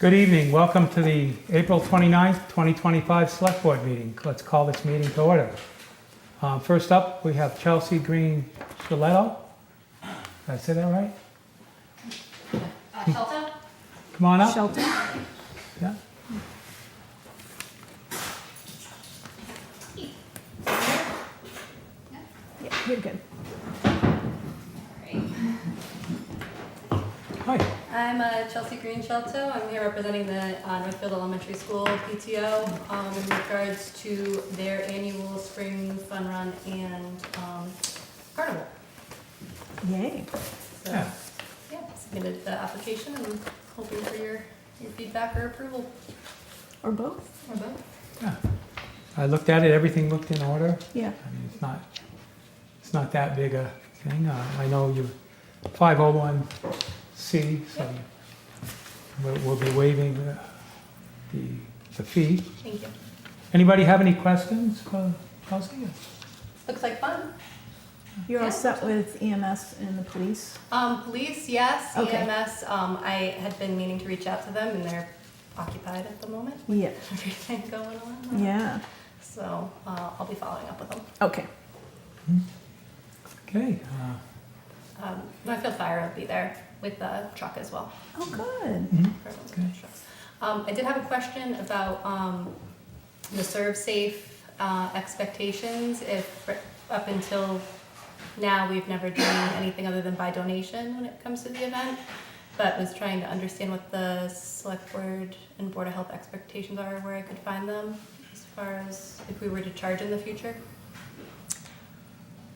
Good evening. Welcome to the April 29th, 2025 Select Board meeting. Let's call this meeting to order. First up, we have Chelsea Green Chiletto. Did I say that right? Shelter? Come on up. Shelter. Yeah. Yeah, you're good. Hi. I'm Chelsea Green Shelto. I'm here representing the Northfield Elementary School PTO in regards to their annual spring fun run and carnival. Yay. So, Yeah. yeah, submitted the application and hoping for your feedback or approval. Or both. Or both. Yeah. I looked at it. Everything looked in order. Yeah. I mean, it's not that big a thing. I know you 501c, so we'll be waiving the fee. Thank you. Anybody have any questions for Chelsea? Looks like fun. You're all Yeah. set with EMS and the police? Police, yes. Okay. EMS, I had been meaning to reach out to them and they're occupied at the moment. Yeah. Everything going on. Yeah. So I'll be following up with them. Okay. Okay. Northfield Fire will be there with the truck as well. Oh, good. For everyone's got trucks. I did have a question about the serve safe expectations. If up until now we've never done anything other than by donation when it comes to the event, but was trying to understand what the select board and board of health expectations are, where I could find them as far as if we were to charge in the future.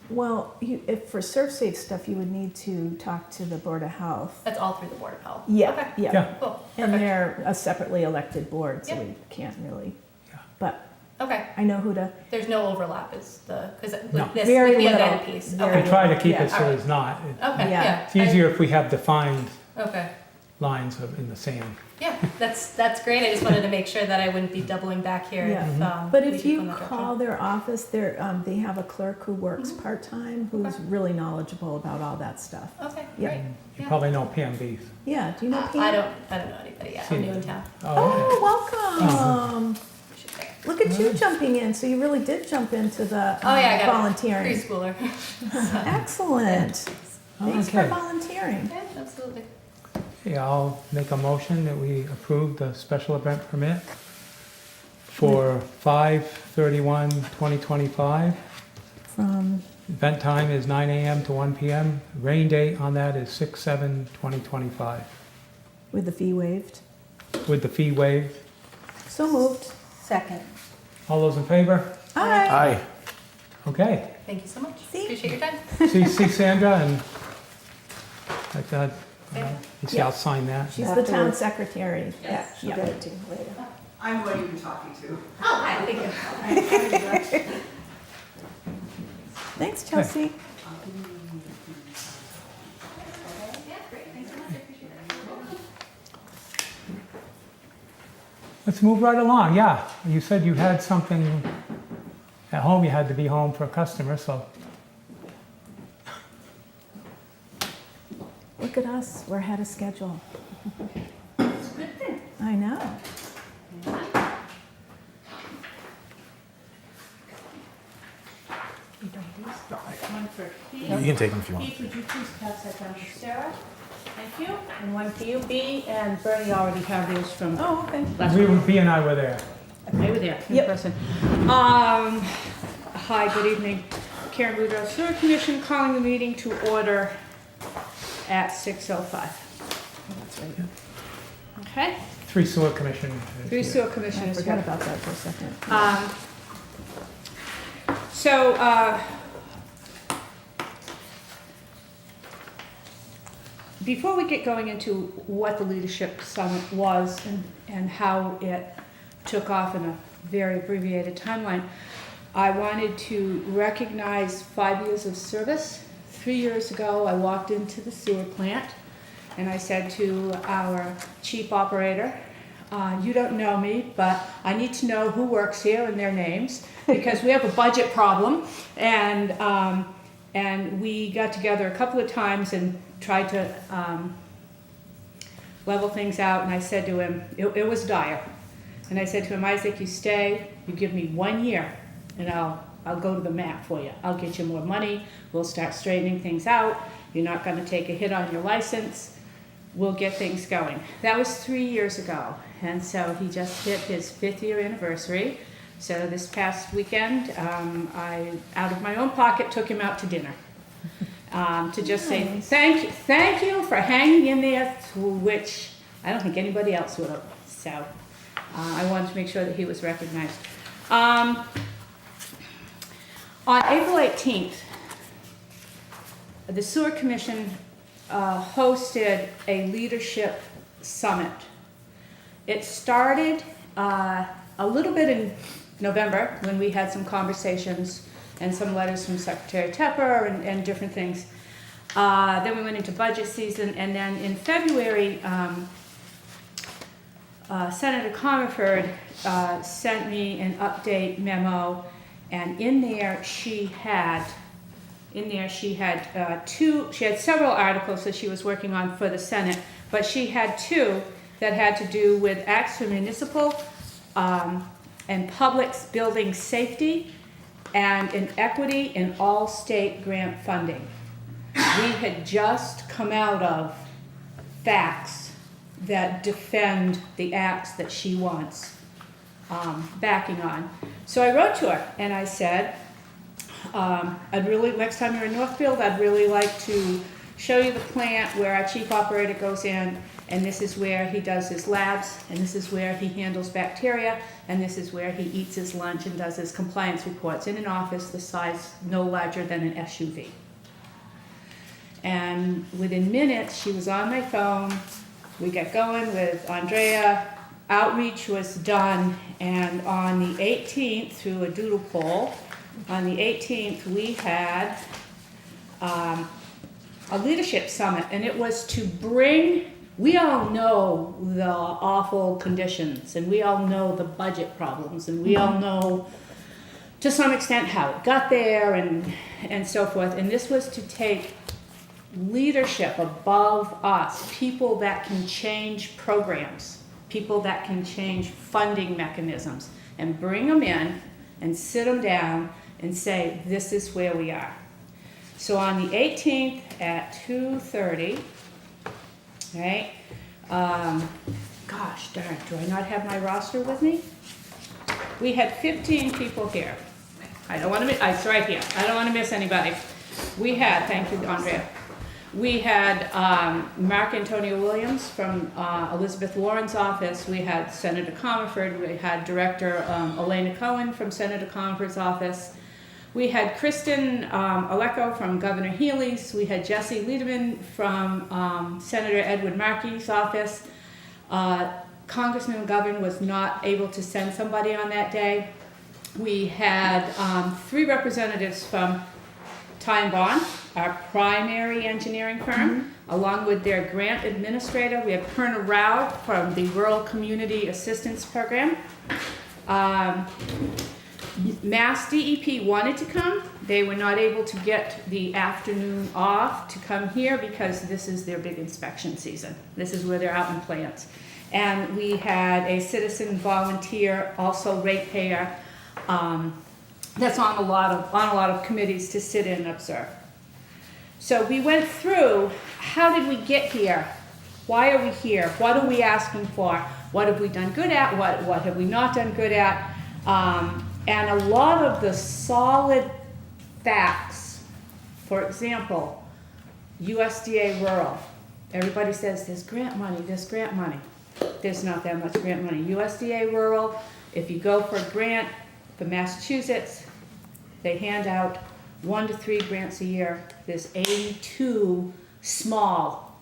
Well, if for serve safe stuff, you would need to talk to the Board of Health. That's all through the board of health. Yeah, Okay. yeah. Yeah. Cool. And Perfect. they're a separately elected board, so Yeah. we can't really. Yeah. But Okay. I know who to. There's no overlap, is because No. with this Very with the little. event piece. Very Okay. I try to keep Yeah. it so it's not. Okay. Yeah. Yeah. It's easier if we have defined Okay. lines in the sand. Yeah, that's great. I just wanted to make sure that I wouldn't be doubling back here. Yeah. If, But we if took you on that direction. call their office, they have a clerk who works part-time, who's Okay. really knowledgeable about all that stuff. Okay. Yeah. Great. You Yeah. probably know Pam Beef. Yeah, do you know Pam? I don't know anybody yet. I'm new in town. Oh, welcome. We should check. Look at you jumping in. So you really did jump into the Oh yeah, I got volunteering. a preschooler. Excellent. Thanks for Okay. volunteering. Yeah, absolutely. Yeah, I'll make a motion that we approve the special event permit for 5/31/2025. From, Event time is 9 a.m. to 1 p.m. Rain date on that is 6/7/2025. with the fee waived. With the fee waived. So moved. Second. All those in favor? Aye. Aye. Okay. Thank you so much. See? Appreciate your time. See Sandra and like that. Sandra? You see, I'll sign that. She's the town secretary. Yeah, she'll Yeah. get it to you later. I'm what you've been talking to. Oh, hi. Thank you. Thanks, Chelsea. Yeah, great. Thanks so much. I appreciate it. Let's move right along. Yeah, you said you had something at home. You had to be home for a customer, so Look at us. We're ahead of schedule. It's a good thing. I know. One for Keith. You can take them if you want. Keith, would you please pass that down to Sarah? Thank you. And one for you, B, and Bernie already have those from Oh, okay. last we, week. B and I were there. They were there in Yep. person. Hi, good evening. Karen Rudolph, Sewer Commission, calling the meeting to order at 6:05. That's right. Okay? 3 Sewer Commission. is Three here. sewer I commissioners forgot here. about that for a second. So, before we get going into what the leadership summit was and how it took off in a very abbreviated timeline, I wanted to recognize 5 years of service. 3 years ago, I walked into the sewer plant and I said to our chief operator, you don't know me, but I need to know who works here and their names because we have a budget problem. And we got together a couple of times and tried to level things out, and I said to him, it was dire. And I said to him, Isaac, you stay, you give me 1 year, and I'll go to the mat for you. I'll get you more money, we'll start straightening things out, you're not gonna take a hit on your license, we'll get things going. That was 3 years ago, and so he just hit his 5th year anniversary. So this past weekend, I, out of my own pocket, took him out to dinner. To just say Nice. thank you for hanging in there, through which I don't think anybody else would have. So I wanted to make sure that he was recognized. On April 18th, the Sewer Commission hosted a leadership summit. It started a little bit in November when we had some conversations and some letters from Secretary Tepper and different things. Then we went into budget season, and then in February, Senator Comerford sent me an update memo, and in there she had several articles that she was working on for the Senate, but she had 2 that had to do with acts for municipal and public building safety and inequity in all state grant funding. We had just come out of facts that defend the acts that she wants backing on. So I wrote to her and I said, next time you're in Northfield, I'd really like to show you the plant where our chief operator goes in, and this is where he does his labs, and this is where he handles bacteria, and this is where he eats his lunch and does his compliance reports in an office the size no larger than an SUV. And within minutes, she was on my phone. We got going with Andrea. Outreach was done, and on the 18th, through a doodle poll, on the 18th, we had a leadership summit, and it was to bring, we all know the awful conditions, and we all know the budget problems, and we all know to some extent how it got there and so forth. And this was to take leadership above us, people that can change programs, people that can change funding mechanisms, and bring them in and sit them down and say, this is where we are. So on the 18th at 2:30, right? Gosh darn, do I not have my roster with me? We had 15 people here. I don't want to miss, it's right here. I don't want to miss anybody. We had, thank you, Andrea. We had Mark Antonio Williams from Elizabeth Warren's office. We had Senator Comerford. We had Director Elena Cohen from Senator Comerford's office. We had Kristen Alecko from Governor Healy's. We had Jesse Liederman from Senator Edward Markey's office. Congressman McGovern was not able to send somebody on that day. We had 3 representatives from Ty & Bond, our primary engineering firm, along with their grant administrator. We have Perna Rao from the Rural Community Assistance Program. Mass DEP wanted to come. They were not able to get the afternoon off to come here because this is their big inspection season. This is where they're out in plants. And we had a citizen volunteer, also ratepayer, that's on a lot of committees to sit in and observe. So we went through, how did we get here? Why are we here? What are we asking for? What have we done good at? What have we not done good at? And a lot of the solid facts, for example, USDA rural. Everybody says there's grant money, there's grant money. There's not that much grant money. USDA rural, if you go for a grant for Massachusetts, they hand out 1 to 3 grants a year. There's 82 small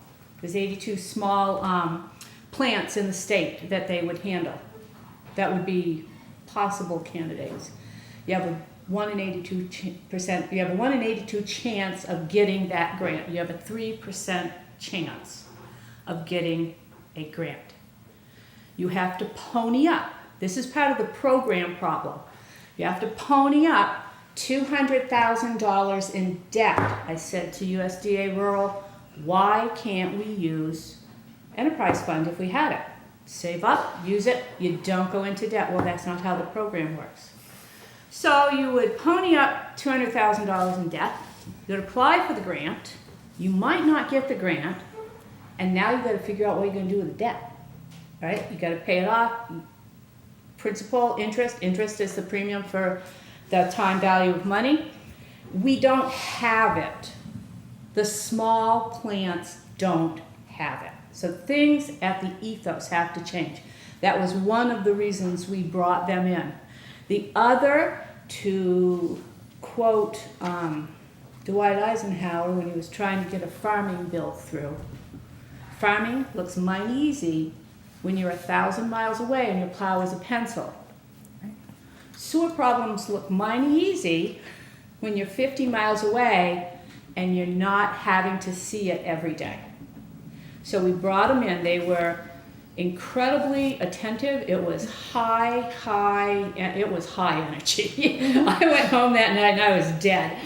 plants in the state that they would handle. That would be possible candidates. You have a 1 in 82%. You have a 1 in 82 chance of getting that grant. You have a 3% chance of getting a grant. You have to pony up. This is part of the program problem. You have to pony up $200,000 in debt. I said to USDA Rural, why can't we use enterprise fund if we had it. Save up, use it, you don't go into debt. Well, that's not how the program works. So you would pony up $200,000 in debt, you'd apply for the grant, you might not get the grant, and now you've got to figure out what you're going to do with the debt, right? You got to pay it off. Principal, interest is the premium for the time value of money. We don't have it. The small plants don't have it. So things at the ethos have to change. That was one of the reasons we brought them in. The other, to quote Dwight Eisenhower when he was trying to get a farming bill through, farming looks mighty easy when you're 1,000 miles away and your plow is a pencil. Sewer problems look mighty easy when you're 50 miles away and you're not having to see it every day. So we brought them in. They were incredibly attentive. It was high energy. I went home that night and I was dead.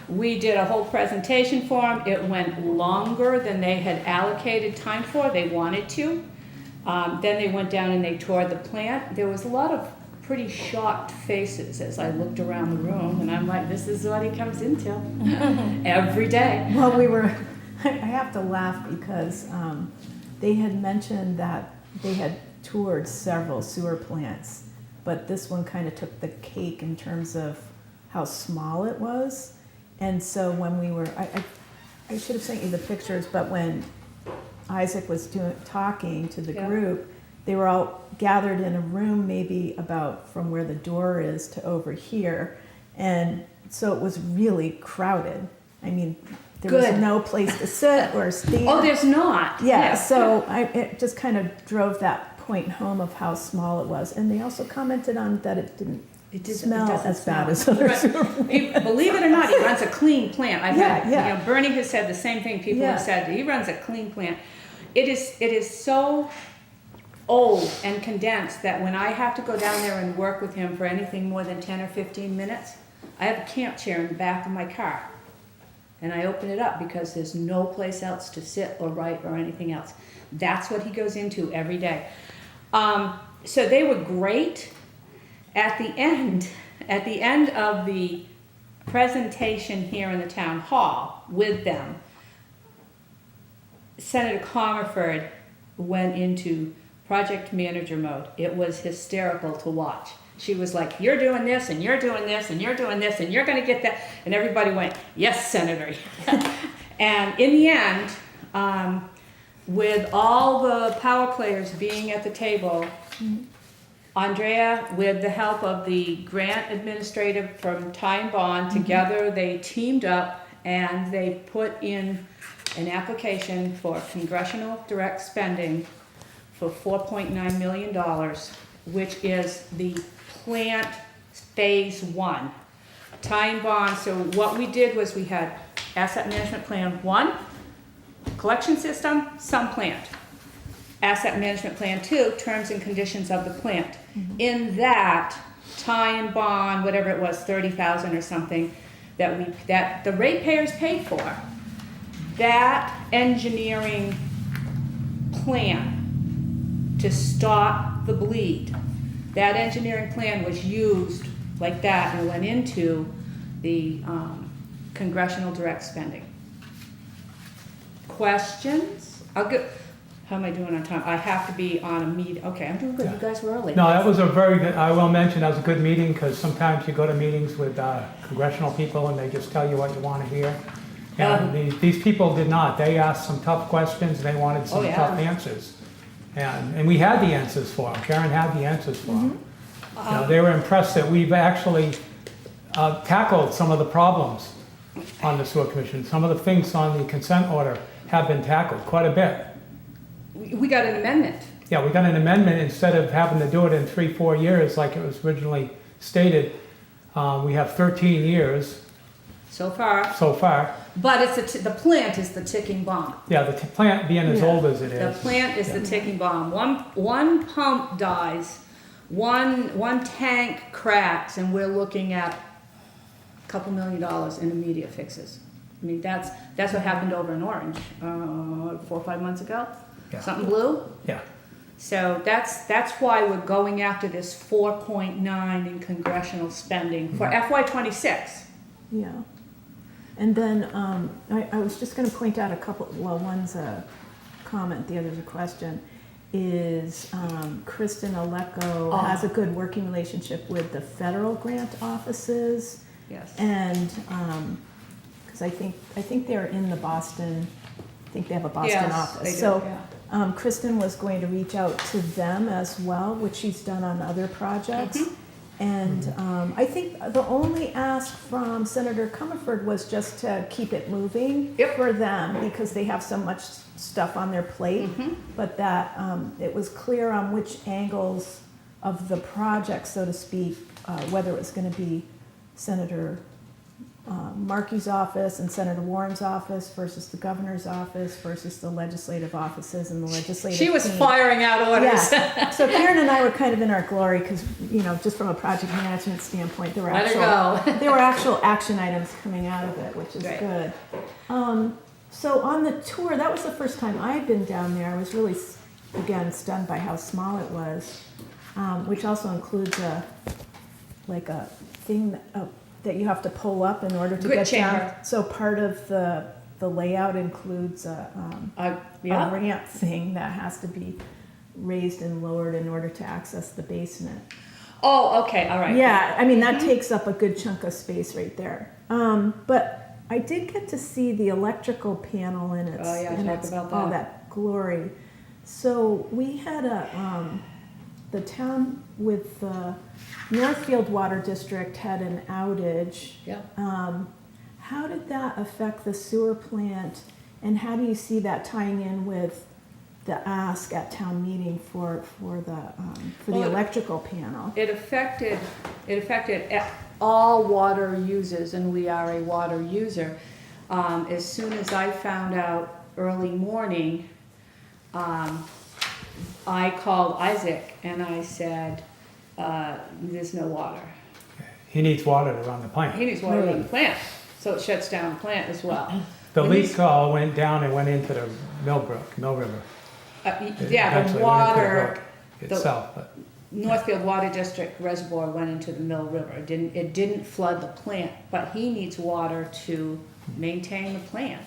We did a whole presentation for them. It went longer than they had allocated time for. They wanted to. Then they went down and they toured the plant. There was a lot of pretty shocked faces as I looked around the room, and I'm like, this is what he comes into every day. Well, I have to laugh because they had mentioned that they had toured several sewer plants, but this one kind of took the cake in terms of how small it was. And so when we were, I should have sent you the pictures, but when Isaac was talking to the group, they were all gathered in a room maybe about from where the door is to over here. And so it was really crowded. I mean, there was no place to sit or stand. Oh, there's not. Yeah, so it just kind of drove that point home of how small it was. And they also commented on that it didn't smell as bad as other sewer plants. Believe it or not, he runs a clean plant. Yeah. Bernie has said the same thing. People have said he runs a clean plant. It is so old and condensed that when I have to go down there and work with him for anything more than 10 or 15 minutes, I have a camp chair in the back of my car. And I open it up because there's no place else to sit or write or anything else. That's what he goes into every day. So they were great. At the end of the presentation here in the town hall with them, Senator Comerford went into project manager mode. It was hysterical to watch. She was like, you're doing this, and you're doing this, and you're doing this, and you're going to get that. And everybody went, yes, Senator. And in the end, with all the power players being at the table, Andrea, with the help of the grant administrator from Time Bond, together they teamed up and they put in an application for congressional direct spending for $4.9 million, which is the plant phase 1. Time Bond, so what we did was we had asset management plan 1, collection system, some plant. Asset management plan 2, terms and conditions of the plant. In that, Time Bond, whatever it was, 30,000 or something, that the ratepayers paid for, that engineering plan to stop the bleed, that engineering plan was used like that and went into the congressional direct spending. Questions? I'll go. How am I doing on time? I have to be on a meeting. Okay, I'm doing good. You guys were early. No, that was a very good, I will mention, that was a good meeting, because sometimes you go to meetings with congressional people and they just tell you what you want to hear. And these people did not. They asked some tough questions, they wanted some tough answers. And we had the answers for them. Karen had the answers for them. You know, they were impressed that we've actually tackled some of the problems on the sewer commission. Some of the things on the consent order have been tackled quite a bit. We got an amendment. Yeah, we got an amendment. Instead of having to do it in 3-4 years like it was originally stated, we have 13 years So far. so far. But it's the plant is the ticking bomb. Yeah, the plant being as old as it The is. plant is the ticking bomb. One pump dies, one tank cracks, and we're looking at a couple $1 million in immediate fixes. I mean, that's what happened over in Orange 4 or 5 months ago. Yeah. Something blue? Yeah. So that's why we're going after this 4.9 in congressional spending for FY '26. Yeah. And then I was just going to point out a couple, well, one's a comment, the other's a question, is Kristen Aleko has a good working relationship with the federal grant offices. Yes. And, because I think they're in the Boston, I think they have a Boston Yes, office. they do, So yeah. Kristen was going to reach out to them as well, which she's done on other projects. Mhm. And I think the only ask from Senator Comerford was just to keep it moving Yep. for them because they have so much stuff on their plate. Mhm. But that it was clear on which angles of the project, so to speak, whether it was going to be Senator Markey's office and Senator Warren's office versus the governor's office versus the legislative offices and the legislative She was team. firing out orders. Yeah. So Karen and I were kind of in our glory because, you know, just from a project management standpoint, there were Let her go. there were actual action items coming out of it, which is Right. good. So on the tour, that was the first time I had been down there. I was really, again, stunned by how small it was, which also includes a thing that you have to pull up in order to Grit get down. chamber. So part of the layout includes a Yeah. ramp thing that has to be raised and lowered in order to access the basement. Oh, okay, all right. Yeah, I mean, that takes up a good chunk of space right there. But I did get to see the electrical panel in its, Oh, yeah, in talk its about all that. that glory. So we had the town with the Northfield Water District had an outage. Yeah. How did that affect the sewer plant, and how do you see that tying in with the ask at town meeting for the Well, electrical panel? It affected all water users, and we are a water user. As soon as I found out early morning, I called Isaac and I said, there's no water. He needs water to run the He plant. needs water in the plant, so it shuts down the plant as well. The When leak he's- call went down and went into the Mill River. It Yeah, eventually the went into water, brook itself, but Northfield Water District reservoir went into the Mill River. It didn't flood the plant, but he needs water to maintain the plant.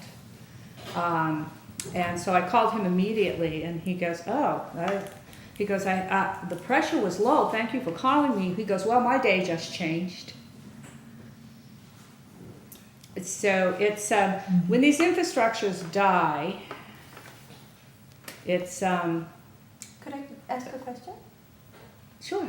And so I called him immediately, and he goes, the pressure was low, thank you for calling me. He goes, well, my day just changed. So it's, when these infrastructures die, it's, Could I ask a question? sure,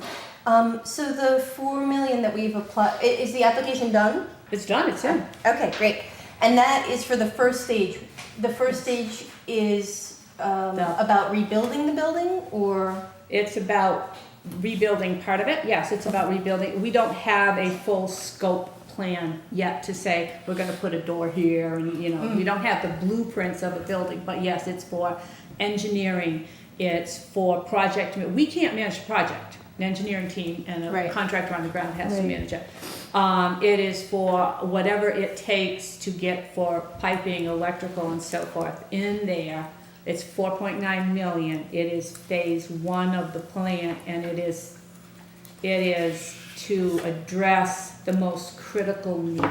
So the 4 million that we've applied, is the application done? it's done, it's in. Okay, great. And that is for the first stage. The first stage is about rebuilding the building, or? It's about rebuilding part of it, yes, it's about rebuilding. We don't have a full scope plan yet to say, we're gonna put a door here, and, you know, we don't have the blueprints of a building, but yes, it's for engineering, it's for project, we can't manage the project. An engineering team and a Right. contractor on the ground has to Right. manage it. It is for whatever it takes to get for piping, electrical, and so forth in there. It's 4.9 million. It is phase one of the plant, and it is to address the most critical need.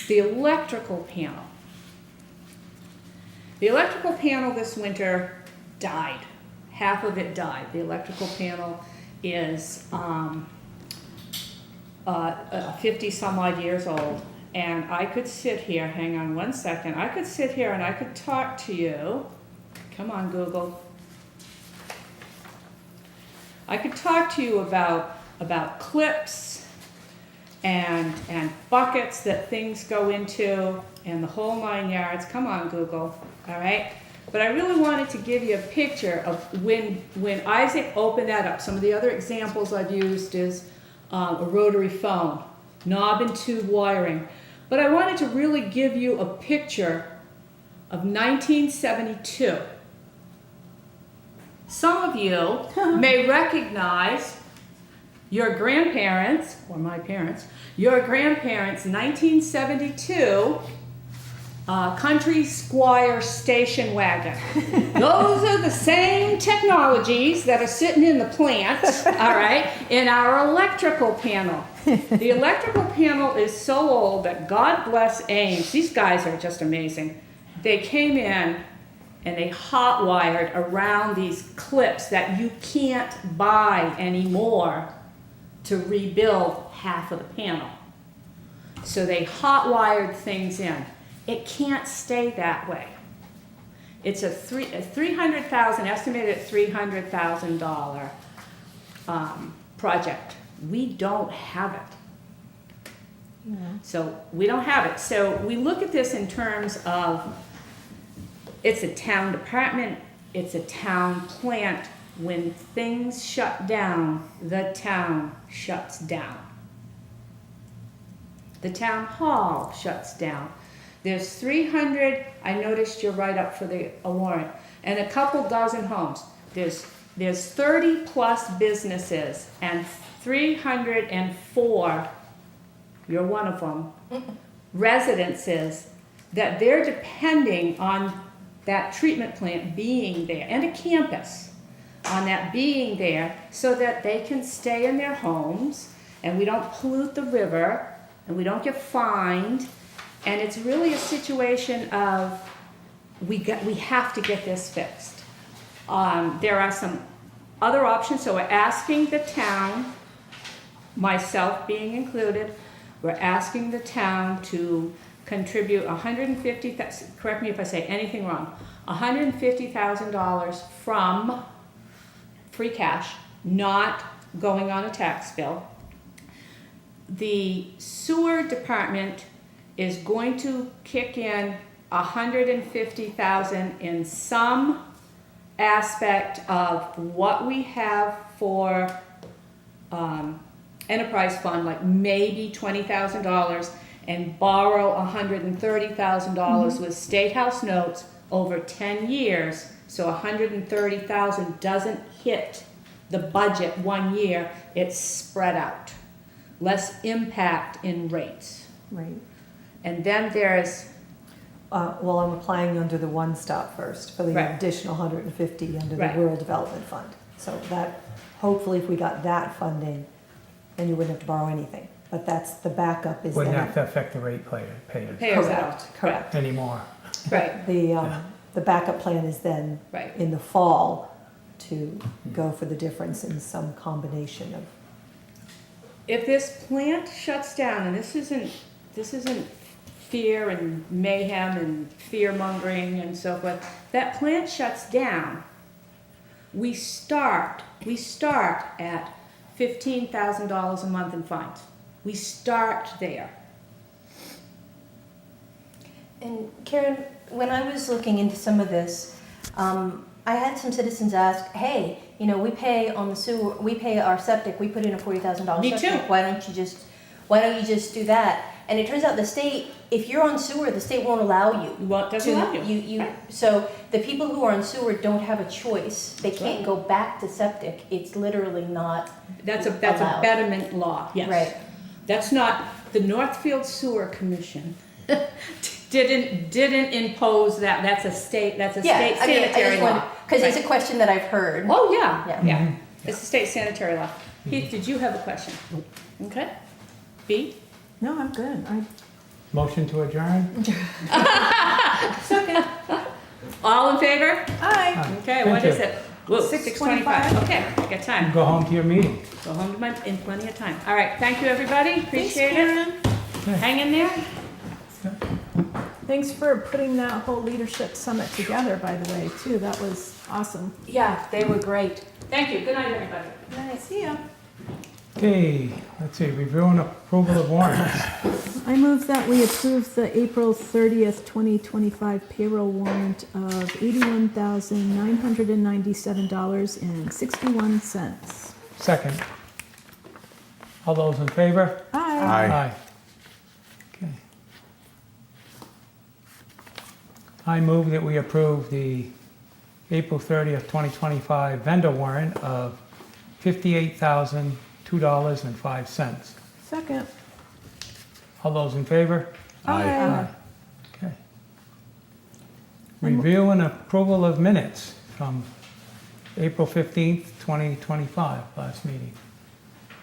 The electrical panel. The electrical panel this winter died. Half of it died. The electrical panel is 50 some odd years old. And I could sit here, hang on one second, I could sit here and I could talk to you. Come on, Google. I could talk to you about clips and buckets that things go into and the whole 9 yards. Come on, Google, all right? But I really wanted to give you a picture of when Isaac opened that up. Some of the other examples I've used is a rotary phone, knob and tube wiring. But I wanted to really give you a picture of 1972. Some of you may recognize your grandparents, or my parents, your grandparents, 1972, Country Squire station wagon. Those are the same technologies that are sitting in the plant, all right, in our electrical panel. The electrical panel is so old that God bless Ames. These guys are just amazing. They came in and they hot wired around these clips that you can't buy anymore to rebuild half of the panel. So they hot wired things in. It can't stay that way. It's a $300,000, estimated at $300,000 project. We don't have it. Yeah. So we don't have it. So we look at this in terms of, it's a town department, it's a town plant. When things shut down, the town shuts down. The town hall shuts down. There's 300, I noticed your write-up for the warrant, and a couple dozen homes. There's 30 plus businesses and 304, you're one of them, residences that they're depending on that treatment plant being there, and a campus on that being there so that they can stay in their homes and we don't pollute the river and we don't get fined. And it's really a situation of we have to get this fixed. There are some other options, so we're asking the town, myself being included, we're asking the town to contribute $150,000, correct me if I say anything wrong, $150,000 from free cash, not going on a tax bill. The sewer department is going to kick in $150,000 in some aspect of what we have for enterprise fund, like maybe $20,000, and borrow $130,000 with State House notes over 10 years, so $130,000 doesn't hit the budget 1 year, it's spread out. Less impact in rates. Right. And then there's, Well, I'm applying under the one stop first for the Right. additional 150 under the Right. Rural Development Fund. So that, hopefully if we got that funding, then you wouldn't have to borrow anything. But that's, the backup is Wouldn't then. have to affect the rate payers payers out. Correct. anymore. Right, The backup plan is then right. in the fall to go for the difference in some combination of. If this plant shuts down, and this isn't fear and mayhem and fear mongering and so forth, that plant shuts down, we start at $15,000 a month in fines. We start there. And Karen, when I was looking into some of this, I had some citizens ask, hey, you know, we pay on the sewer, we pay our septic, we put in a $40,000 Me too. septic, why don't you just do that? And it turns out the state, if you're on sewer, the state won't allow you. Well, it doesn't allow you. So the people who are on sewer don't have a choice. They can't go back to septic. It's literally not That's a allowed. betterment law, yes. Right. That's not, the Northfield Sewer Commission didn't impose that, that's a state sanitary law. Because it's a question that I've heard. Oh, yeah, Yeah. yeah. It's a state sanitary law. Heath, did you have a question? Okay. B? No, I'm good. Motion to adjourn? All in favor? Aye. Okay, Thank what is you. it? Whoa, 6:25. Okay, I got time. Go home to your meeting. Go home to in plenty of time. All right, thank you, everybody. Appreciate it. Hang in there. Thanks for putting that whole leadership summit together, by the way, too. That was awesome. Yeah, they were great. Thank you. Good night, everybody. See ya. Okay, let's see, review and approval of warrants. I move that we approve the April 30th, 2025 payroll warrant of $81,997.61. Second. All those in favor? Aye. Aye. Okay. I move that we approve the April 30th, 2025 vendor warrant of $58,002.05. Second. All those in favor? Aye. Okay. Review and approval of minutes from April 15th, 2025, last meeting.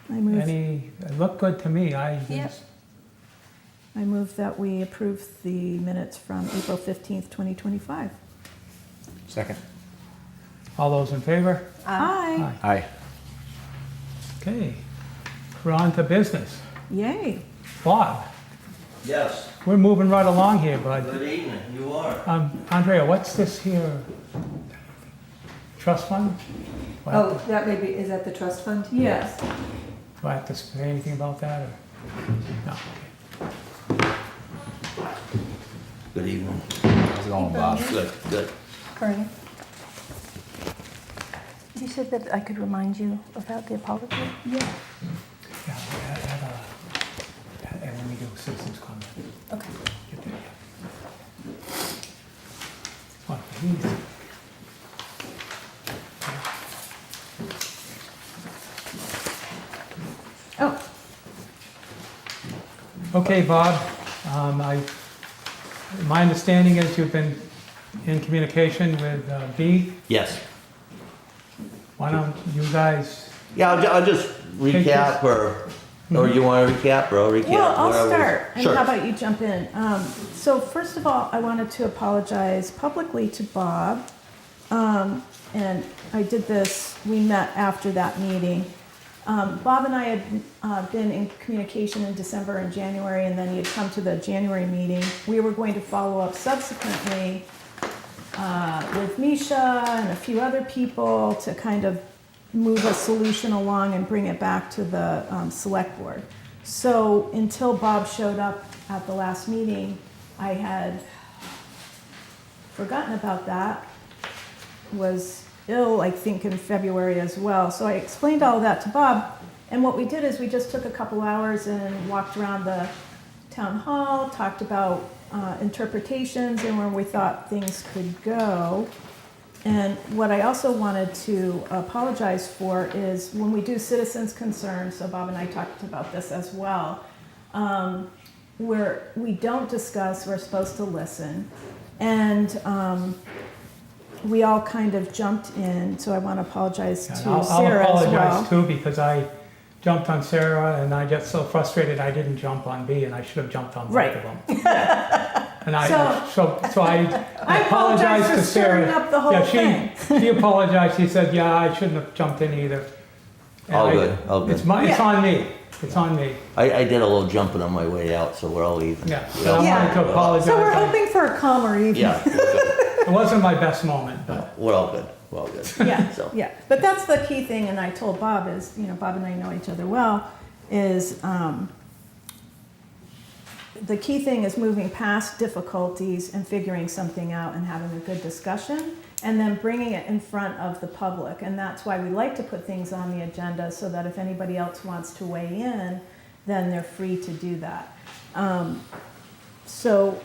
It looked good to me. Yep. I move that we approve the minutes from April 15th, 2025. Second. All those in favor? Aye. Aye. Okay, we're on to business. Yay. Bob, Yes, we're moving right along here, bud. good evening, you are. Andrea, what's this here? Trust fund? Do I have Oh, that may be, is that the trust fund? Yes. Do I have to say anything about that, or? No, okay. Good evening. How's it going, Bob? Good, good. Bernie? You said that I could remind you about the apology? Yeah. Yeah, and let me do citizens comment. Okay. Get there, yeah. What, easy. Oh, Okay, Bob, my understanding is you've been in communication with B. Yes. Why don't you guys, Yeah, I'll just recap, or you want to recap, or I'll recap? well, I'll whatever. start, and Sure. how about you jump in? So first of all, I wanted to apologize publicly to Bob. And I did this, we met after that meeting. Bob and I had been in communication in December and January, and then he had come to the January meeting. We were going to follow up subsequently with Misha and a few other people to kind of move a solution along and bring it back to the select board. So until Bob showed up at the last meeting, I had forgotten about that. Was ill, I think, in February as well. So I explained all of that to Bob. And what we did is we just took a couple hours and walked around the town hall, talked about interpretations and where we thought things could go. And what I also wanted to apologize for is when we do citizens' concerns, so Bob and I talked about this as well, where we don't discuss, we're supposed to listen. And we all kind of jumped in, so I want to apologize to I'll Sarah as well. apologize too, because I jumped on Sarah and I get so frustrated I didn't jump on B, and I should have jumped on both Right. of them. And I I apologize apologize for to stirring Sarah. up the whole Yeah, thing. she apologized, she said, yeah, I shouldn't have jumped in either. And All I- good, all good. It's it's Yeah. on me, it's on me, I did a little jumping on my way out, so we're all even. yeah. We So I all- wanted to apologize. So we're hoping for a calmer evening. Yeah, we're good. It wasn't my best moment, but We're all good, we're all good. Yeah, So, yeah. But that's the key thing, and I told Bob is, Bob and I know each other well, is the key thing is moving past difficulties and figuring something out and having a good discussion, and then bringing it in front of the public. And that's why we like to put things on the agenda, so that if anybody else wants to weigh in, then they're free to do that. So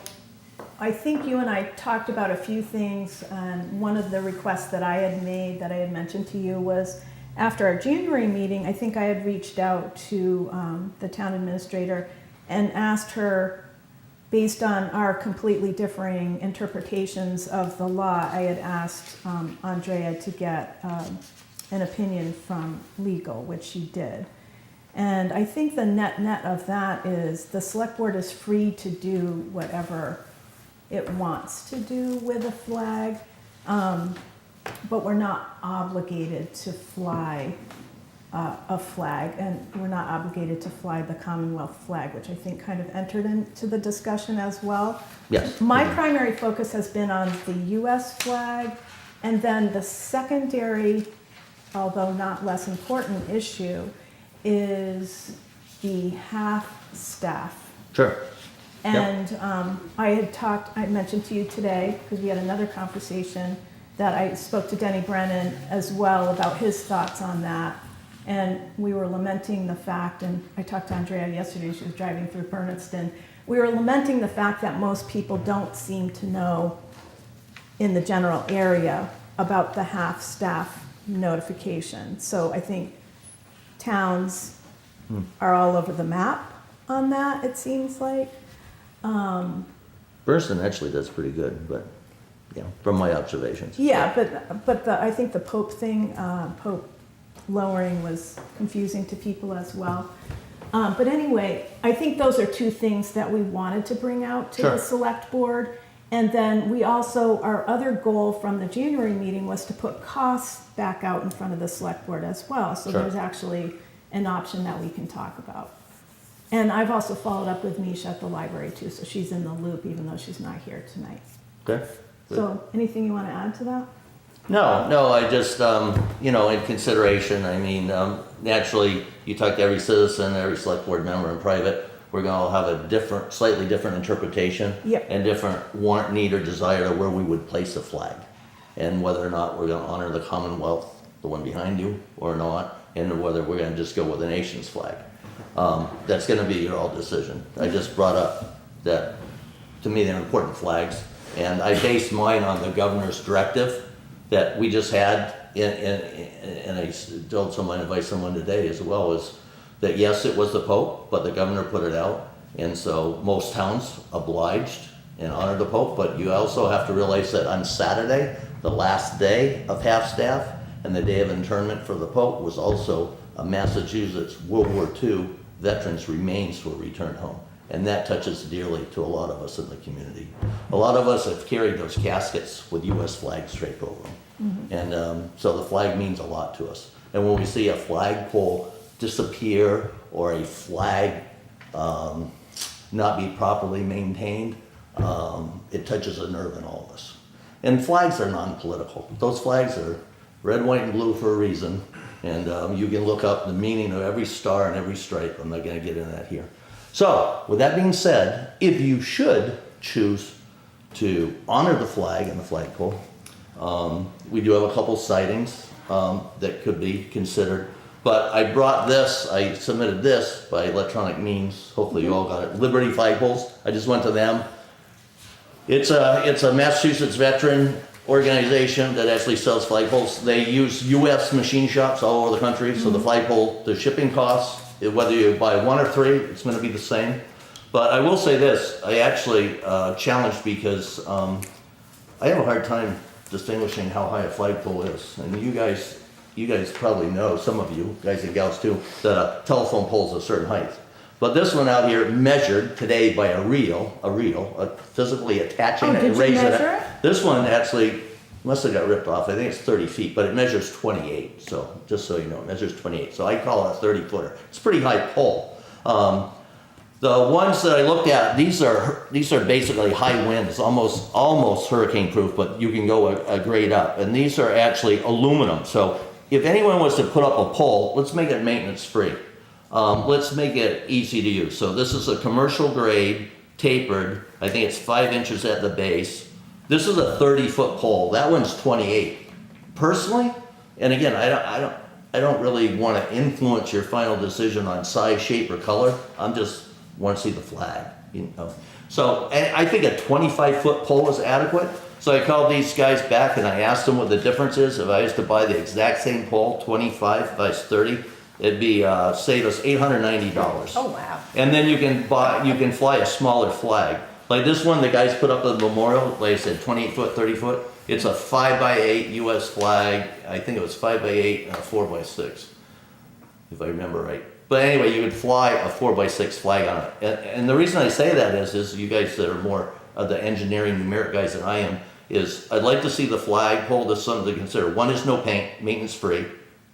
I think you and I talked about a few things, and one of the requests that I had made, that I had mentioned to you, was after our January meeting, I think I had reached out to the town administrator and asked her, based on our completely differing interpretations of the law, I had asked Andrea to get an opinion from legal, which she did. And I think the net of that is the select board is free to do whatever it wants to do with a flag, but we're not obligated to fly a flag, and we're not obligated to fly the Commonwealth flag, which I think kind of entered into the discussion as well. yes. My primary focus has been on the US flag, and then the secondary, although not less important issue, is the half-staff. Sure. Yep. And I mentioned to you today, because we had another conversation, that I spoke to Denny Brennan as well about his thoughts on that. And we were lamenting the fact, and I talked to Andrea yesterday, she was driving through Bernardston. We were lamenting the fact that most people don't seem to know in the general area about the half-staff notification. So I think towns are all over the map on that, it seems like. Bernardston actually does pretty good, but from my observations. Yeah, but I think the Pope thing, Pope lowering was confusing to people as well. But anyway, I think those are two things that we wanted to bring out to Sure. the select board. And then we also, our other goal from the January meeting was to put costs back out in front of the select board as well. So Sure. there's actually an option that we can talk about. And I've also followed up with Misha at the library too, so she's in the loop even though she's not here tonight. Okay. So anything you want to add to that? No, I just, in consideration, I mean, naturally, you talk to every citizen, every select board member in private, we're gonna all have a slightly different interpretation. Yep. And different want, need, or desire of where we would place a flag. And whether or not we're gonna honor the Commonwealth, the one behind you, or not, and whether we're gonna just go with the nation's flag. That's gonna be your all decision. I just brought up that, to me, they're important flags. And I based mine on the governor's directive that we just had, and I told someone, advised someone today as well, is that yes, it was the Pope, but the governor put it out. And so most towns obliged and honored the Pope, but you also have to realize that on Saturday, the last day of half-staff and the day of internment for the Pope was also a Massachusetts World War II veterans' remains were returned home. And that touches dearly to a lot of us in the community. A lot of us have carried those caskets with US flags draped over them. Mm-hmm. And so the flag means a lot to us. And when we see a flagpole disappear or a flag not be properly maintained, it touches a nerve in all of us. And flags are non-political. Those flags are red, white, and blue for a reason. And you can look up the meaning of every star and every stripe. I'm not gonna get into that here. So, with that being said, if you should choose to honor the flag and the flagpole, we do have a couple sightings that could be considered. But I submitted this by electronic means. Hopefully you all got it. Liberty flagpoles. I just went to them. It's a Massachusetts veteran organization that actually sells flagpoles. They use US machine shops all over the country. So the flagpole, the shipping costs, whether you buy one or three, it's going to be the same. But I will say this, I actually challenged because I have a hard time distinguishing how high a flagpole is. And you guys probably know, some of you, guys and gals too, that a telephone pole is a certain height. But this one out here measured today by a reel, physically attaching it and raising it. Measure it? This one actually must have got ripped off. I think it's 30 feet, but it measures 28. So just so you know, it measures 28. So I call it a 30-footer. It's a pretty high pole. The ones that I looked at, these are basically high winds, almost hurricane proof, but you can go a grade up. And these are actually aluminum. So if anyone was to put up a pole, let's make it maintenance free. Let's make it easy to use. So this is a commercial grade, tapered. I think it's 5 inches at the base. This is a 30-foot pole. That one's 28. Personally, and again, I don't really want to influence your final decision on size, shape, or color. I'm just want to see the flag, you know. So, and I think a 25-foot pole is adequate. So I called these guys back and I asked them what the difference is. If I was to buy the exact same pole, 25 by 30, it'd be save us $890. Oh, wow. And then you can fly a smaller flag. Like this one, the guys put up the memorial, like I said, 28 foot, 30 foot. It's a 5x8 US flag. I think it was 5x8 and a 4x6, if I remember right. But anyway, you would fly a 4x6 flag on it. And the reason I say that is you guys that are more of the engineering numeric guys than I am, is I'd like to see the flagpole. That's something to consider. One is no paint, maintenance free.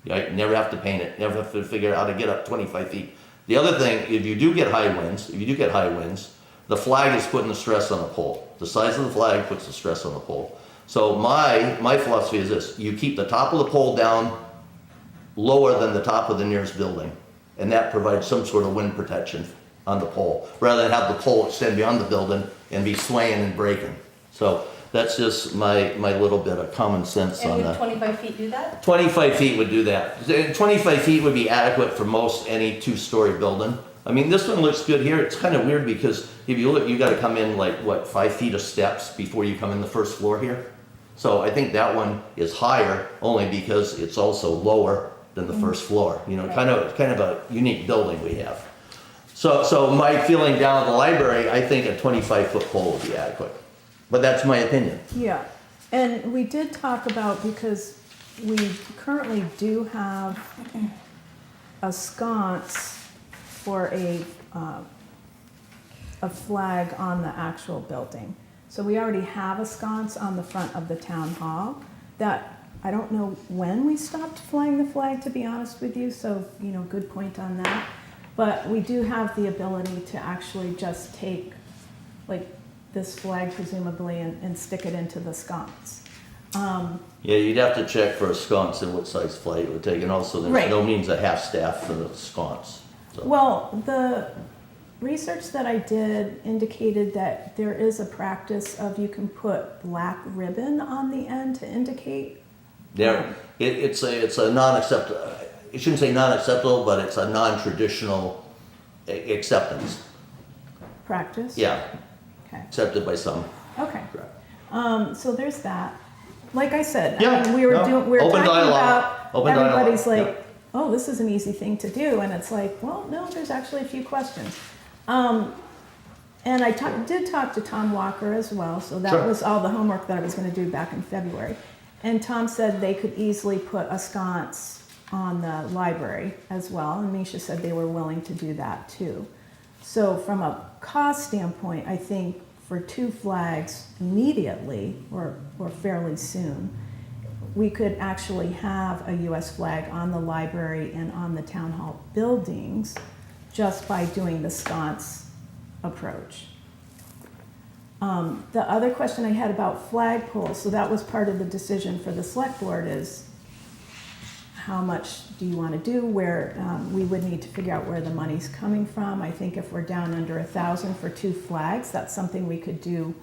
You never have to paint it, never have to figure out how to get up 25 feet. The other thing, if you do get high winds, the flag is putting the stress on the pole. The size of the flag puts the stress on the pole. So my philosophy is this: you keep the top of the pole down lower than the top of the nearest building, and that provides some sort of wind protection on the pole, rather than have the pole extend beyond the building and be swaying and breaking. So that's just my little bit of common sense And on would that. 25 feet do that? 25 feet would do that. 25 feet would be adequate for most any two-story building. I mean, this one looks good here. It's kind of weird because if you look, you got to come in like, 5 feet of steps before you come in the first floor here. So I think that one is higher only because it's also lower than the first floor. You know, kind of a unique building we have. So my feeling down at the library, I think a 25-foot pole would be adequate. But that's my opinion. Yeah, And we did talk about, because we currently do have a sconce for a flag on the actual building. So we already have a sconce on the front of the town hall that, I don't know when we stopped flying the flag, to be honest with you, so, you know, good point on that. But we do have the ability to actually just take, like, this flag presumably and stick it into the sconce. Yeah, you'd have to check for a sconce and what size flag it would take, and also there's Right. no means of half staff for the sconce. So. Well, the research that I did indicated that there is a practice of you can put black ribbon on the end to indicate. It's a non-acceptable, I shouldn't say non-acceptable, but it's a non-traditional acceptance. Practice? Yeah, Okay, accepted by some. okay. Correct. So there's that. Like I said, Yeah, I mean, we were no, talking open dialogue, about, open dialogue, everybody's like, yeah. oh, this is an easy thing to do, and it's like, well, no, there's actually a few questions. And I did talk to Tom Walker as well, so that Sure. was all the homework that I was gonna do back in February. And Tom said they could easily put a sconce on the library as well, and Misha said they were willing to do that too. So from a cost standpoint, I think for 2 flags immediately or fairly soon, we could actually have a US flag on the library and on the town hall buildings just by doing the sconce approach. The other question I had about flagpoles, so that was part of the decision for the select board, is how much do you want to do, where we would need to figure out where the money's coming from. I think if we're down under 1,000 for 2 flags, that's something we could do.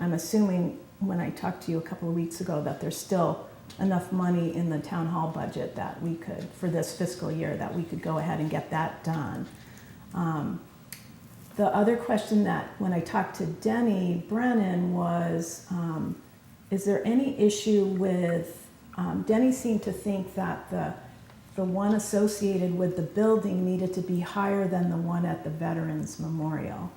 I'm assuming when I talked to you a couple of weeks ago that there's still enough money in the town hall budget that we could, for this fiscal year, that we could go ahead and get that done. The other question that, when I talked to Denny Brennan, was, is there any issue with, Denny seemed to think that the one associated with the building needed to be higher than the one at the Veterans Memorial.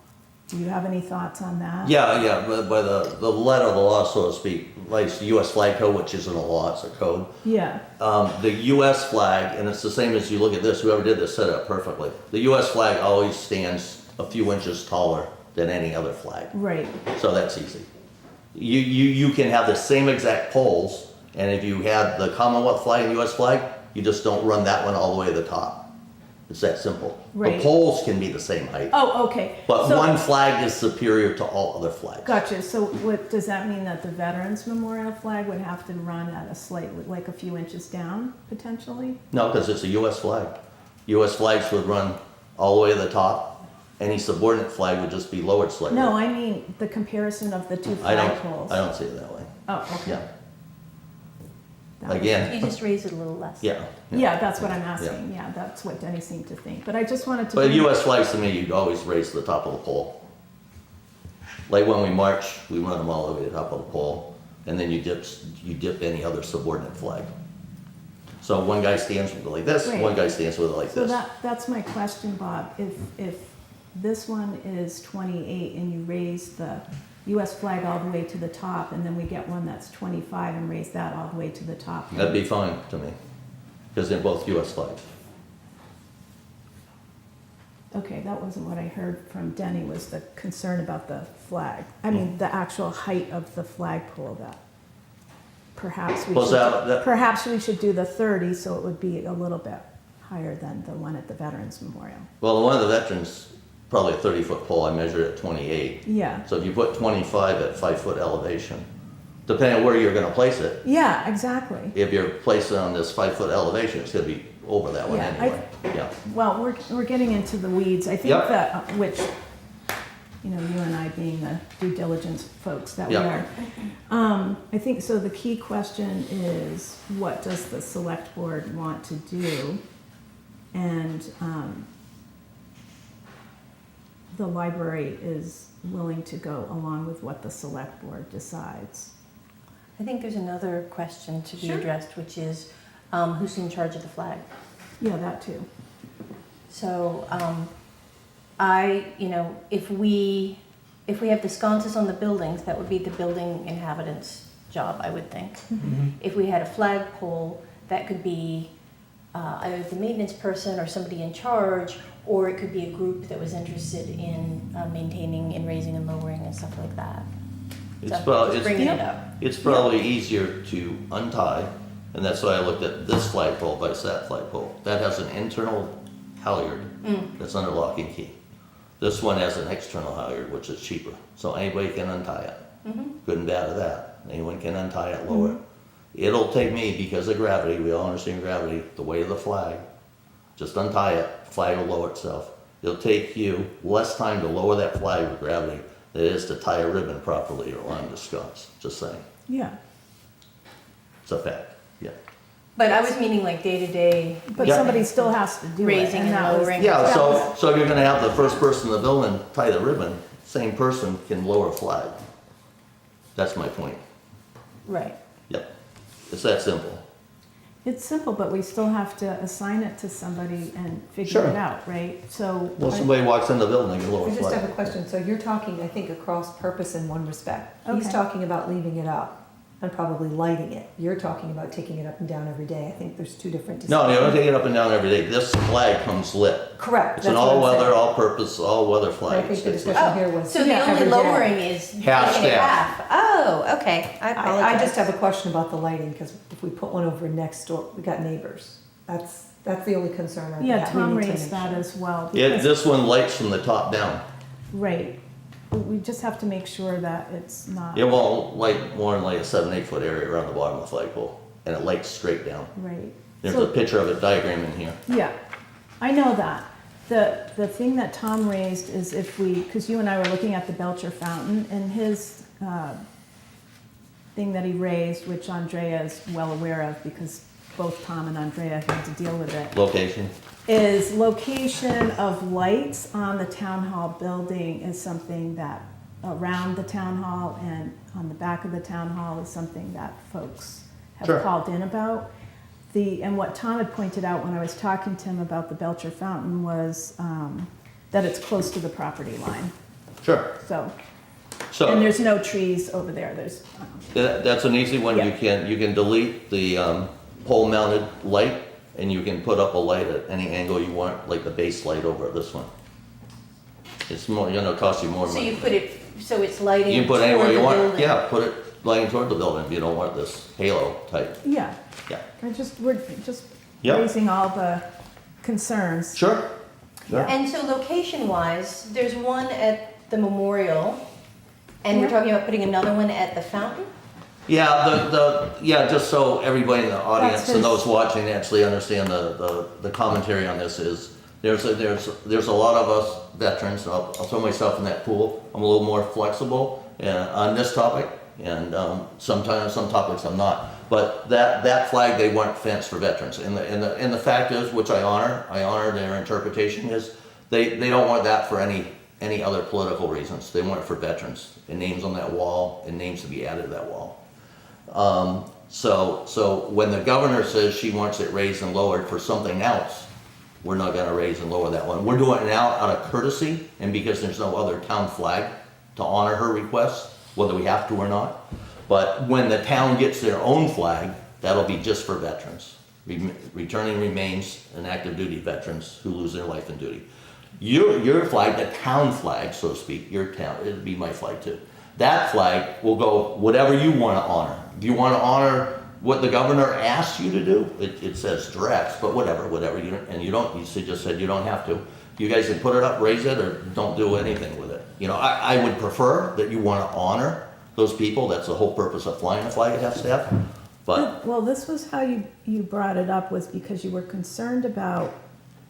Do you have any thoughts on that? Yeah, but by the letter of the law, so to speak, like the US flag code, which isn't a law, it's a code. Yeah, The US flag, and it's the same as you look at this, whoever did this set it up perfectly. The US flag always stands a few inches taller than any other flag. right, So that's easy. You can have the same exact poles, and if you had the Commonwealth flag and US flag, you just don't run that one all the way to the top. It's that simple. Right. The poles can be the same height, oh, okay. but So- one flag is superior to all other flags. Gotcha, so what, does that mean that the Veterans Memorial flag would have to run at a slightly, like a few inches down, potentially? No, because it's a US flag. US flags would run all the way to the top. Any subordinate flag would just be lowered slightly. No, I mean the comparison of the 2 I flagpoles. don't see it that way. Oh, okay. Yeah. That was- Again, You just raise it a little less. yeah. Yeah, that's what I'm asking, yeah, that's what Denny seemed to think, but I just wanted to. But bring- US flags to me, you'd always raise to the top of the pole. Like when we march, we run them all the way to the top of the pole, and then you dip any other subordinate flag. So one guy stands with it like this, Right. one guy stands with it like So this. that's my question, Bob, if this one is 28 and you raise the US flag all the way to the top, and then we get one that's 25 and raise that all the way to the top. That'd be fine to me, because they're both US flags. Okay, that wasn't what I heard from Denny, was the concern about the flag. I mean, the actual height of the flagpole, that perhaps we Well, should, that- perhaps we should do the 30, so it would be a little bit higher than the one at the Veterans Memorial. Well, the one of the veterans, probably a 30-foot pole, I measured at 28. Yeah, So if you put 25 at 5-foot elevation, depending on where you're gonna place it, yeah, exactly. if you're placing it on this 5-foot elevation, it's gonna be over that one Yeah, anyway. Yeah. Well, we're getting into the weeds. I think Yep. that, which, you know, you and I being the due diligence folks that we Yep. are. I think, so the key question is, what does the select board want to do? And the library is willing to go along with what the select board decides. I think there's another question to be Sure. addressed, which is who's in charge of the flag? Yeah, that too. So, if we have the sconces on the buildings, that would be the building inhabitants' job, I would think. Mhm. If we had a flagpole, that could be either the maintenance person or somebody in charge, or it could be a group that was interested in maintaining and raising and lowering and stuff like that. It's So, probably, just bringing it up. it's probably easier to untie, and that's why I looked at this flagpole versus that flagpole. That has an internal halyard that's under lock and key. This one has an external halyard, which is cheaper, so anybody can untie it. Good and bad of that. Anyone can untie it, lower it. It'll take me, because of gravity, we all understand gravity, the weight of the flag, just untie it, flag will lower itself. It'll take you less time to lower that flag with gravity than it is to tie a ribbon properly along the sconce, just saying. Yeah, It's a fact, yeah. But I was meaning like day-to-day. but Yeah. somebody still has to do it. Raising and that was- lowering. Yeah, that so, was- so if you're gonna have the first person in the building tie the ribbon, same person can lower a flag. That's my point. Right. Yep. It's that simple. It's simple, but we still have to assign it to somebody and figure Sure. it out, right? So. Well, somebody walks in the building, they can lower I a just have a flag. question. So you're talking, I think, across purpose in one respect. He's Okay. talking about leaving it up and probably lighting it. You're talking about taking it up and down every day. I think there's two different. No, they don't decisions. take it up and down every day. This flag comes lit. Correct. It's an that's what I'm all-weather, saying. all-purpose, all-weather I flag. think the It's lit. discussion here was. So the every only day. lowering is Half making it staff. half. Oh, okay. I apologize. I just have a question about the lighting, because if we put one over next door, we got neighbors. That's the only concern I've got. Yeah, We Tom need to raised make that sure. as well. Yeah, because- this one lights from the top down. Right. We just have to make sure that it's not. It won't light more than like a 7-8 foot area around the bottom of the flagpole, and it lights straight down. Right. There's So- a picture of it diagram in here. Yeah, I know that. The thing that Tom raised is if we, because you and I were looking at the Belcher Fountain, and his thing that he raised, which Andrea is well aware of because both Tom and Andrea had to deal with it, Location. is location of lights on the town hall building is something that, around the town hall and on the back of the town hall is something that folks have Sure. called in about. And what Tom had pointed out when I was talking to him about the Belcher Fountain was that it's close to the property line. Sure. So, and So, there's no trees over there, there's, that's an easy one. You Yeah. can delete the pole mounted light, and you can put up a light at any angle you want, like the base light over this one. It's more, cost you more So money. you put it, so it's lighting You can put it toward anywhere you the want. building. Yeah, put it lighting toward the building if you don't want this halo type. yeah. Yeah. We're just Yep. raising all the concerns. Sure. Sure. And so location-wise, there's one at the memorial, and we're Yeah. talking about putting another one at the fountain? Yeah, yeah, just so everybody in the audience That's and his- those watching actually understand the commentary on this is, there's a lot of us veterans, I'll throw myself in that pool. I'm a little more flexible on this topic, and sometimes some topics I'm not. But that flag, they weren't fenced for veterans. And the fact is, which I honor their interpretation, is they don't want that for any other political reasons. They want it for veterans, and names on that wall, and names to be added to that wall. So when the governor says she wants it raised and lowered for something else, we're not gonna raise and lower that one. We're doing it now out of courtesy, and because there's no other town flag to honor her request, whether we have to or not. But when the town gets their own flag, that'll be just for veterans. Returning remains and active duty veterans who lose their life in duty. Your flag, the town flag, so to speak, your town, it'd be my flag too. That flag will go whatever you wanna honor. If you wanna honor what the governor asks you to do, it says directs, but whatever, you just said you don't have to. You guys can put it up, raise it, or don't do anything with it. I would prefer that you wanna honor those people, that's the whole purpose of flying a flag at half-staff, but, Well, this was how you brought it up, was because you were concerned about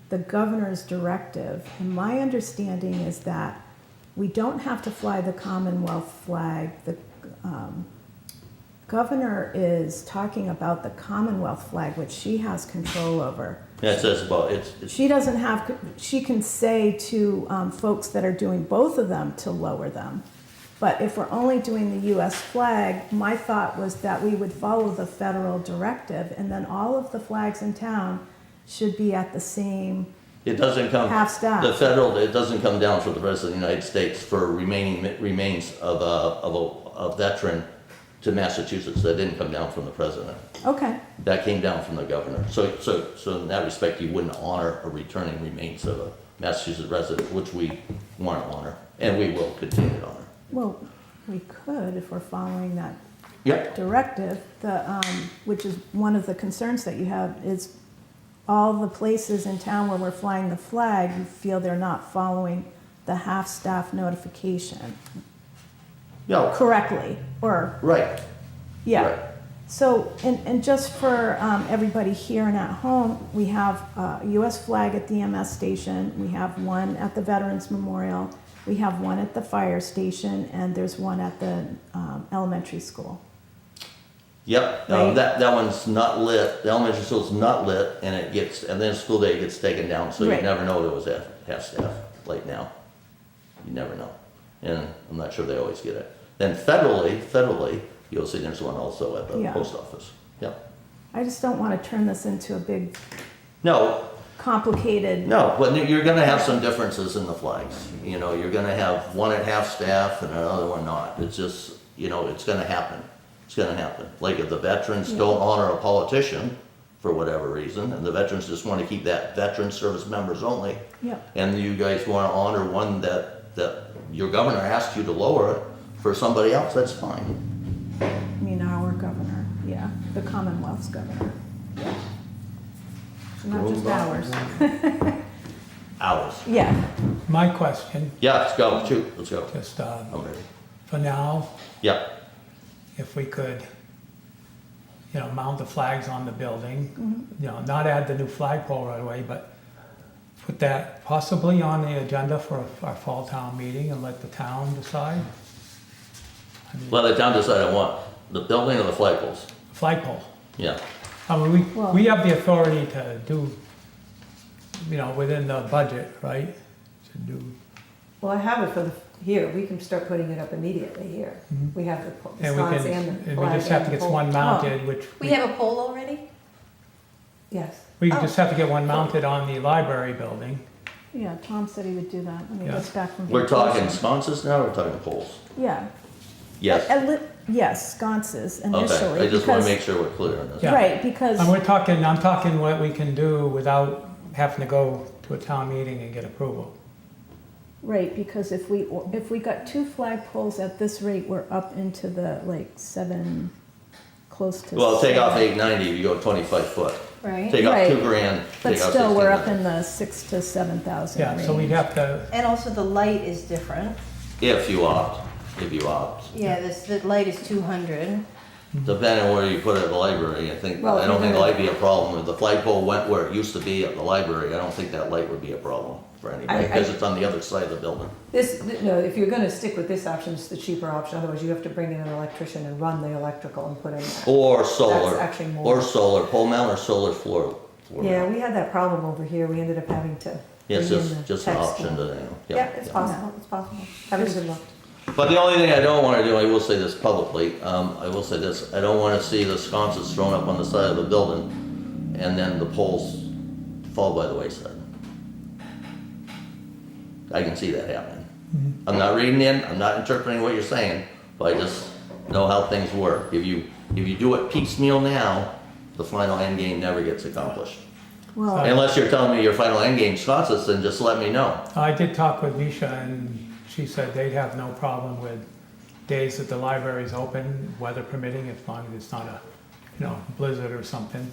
the governor's directive. And my understanding is that we don't have to fly the Commonwealth flag. The governor is talking about the Commonwealth flag, which she has control over. yeah, it says about, it's, She doesn't have, she can say to folks that are doing both of them to lower them. But if we're only doing the US flag, my thought was that we would follow the federal directive, and then all of the flags in town should be at the same it doesn't come. half-staff. The federal, it doesn't come down for the President of the United States for remains of a veteran to Massachusetts. That didn't come down from the president. Okay, That came down from the governor. So in that respect, you wouldn't honor a returning remains of a Massachusetts resident, which we want to honor, and we will continue to honor. well, we could if we're following that Yep. directive, which is one of the concerns that you have, is all the places in town where we're flying the flag, you feel they're not following the half-staff notification Yeah, correctly, or, right. yeah. Right. So, and just for everybody here and at home, we have a US flag at the MS station, we have one at the Veterans Memorial, we have one at the fire station, and there's one at the elementary school. Yep, Right. that one's not lit, the elementary school's not lit, and then school day gets taken down, so you Right. never know it was half-staff like now. You never know, and I'm not sure they always get it. Then federally, you'll see there's one also at the Yeah. post office, yep. I just don't want to turn this into a big, No, complicated. no, but you're gonna have some differences in the flags, you know, you're gonna have one at half-staff and another one not, it's just, you know, it's gonna happen. It's gonna happen. Like if the veterans don't honor a politician for whatever reason, and the veterans just wanna keep that veteran service members only, Yep. and you guys wanna honor one that your governor asked you to lower it for somebody else, that's fine. I mean, our governor, yeah, the Commonwealth's governor, yeah. Not just ours. Ours. Yeah, My question, Yeah, let's go, shoot, let's go. just I'm ready. for now, Yep, if we could, you know, mount the flags on the building, you know, not add the new flagpole right away, but put that possibly on the agenda for our fall town meeting and let the town decide. I mean, let the town decide on what, the building or the flagpoles? flagpole. Yeah, I mean, Well- we have the authority to do, you know, within the budget, right? To do, Well, I have it for here, we can start putting it up immediately here. Mhm. We have the and we sconce can, and the and we flag just have to and the get pole. one mounted, which We have a poll already? Yes. we Oh. just have to get one mounted on the library building. yeah, Tom said he would do that when he Yeah. gets back from we're vacation. talking sconces now, or we're talking poles? Yeah. Yes, Yes, sconces okay, initially. I just wanna because- make sure we're clear on this. Yeah. Right, because, And I'm talking what we can do without having to go to a town meeting and get approval. right, because if we got two flagpoles at this rate, we're up into the like close to. Well, take off 7. 890, you go 25 foot. Right. Take off Right. $2,000. But take out still, we're up 1,600. in the 6,000 to 7,000 Yeah, range. so we'd have to, And also the light is different. If you opt. Yeah, the light is 200. Depending on where you put it at the library, I think, Well, I don't if think the you're light be a problem. If the flagpole went where it used to be at the library, I don't think that light would be a problem for anybody, I- because it's on the other side of the building. No, if you're gonna stick with this option, it's the cheaper option, otherwise you have to bring in an electrician and run the electrical and put in that. Or solar. That's actually more. Or solar, pole mount or solar floor. Yeah, mount. we had that problem over here, we ended up having to. Yeah, it's bring in the just an text option and- to, you know. Yeah, it's possible, it's possible. Haven't even looked. But the only thing I don't wanna do, I will say this publicly, I will say this, I don't wanna see the sconces thrown up on the side of the building and then the poles fall by the wayside. I can see that happening. I'm not reading in, I'm not interpreting what you're saying, but I just know how things work. If you do it piecemeal now, the final end game never gets accomplished. Well, Unless you're telling me your final end game sconces, then just let me know. I did talk with Misha and she said they'd have no problem with days that the library's open, weather permitting, as long as it's not a, you know, blizzard or something.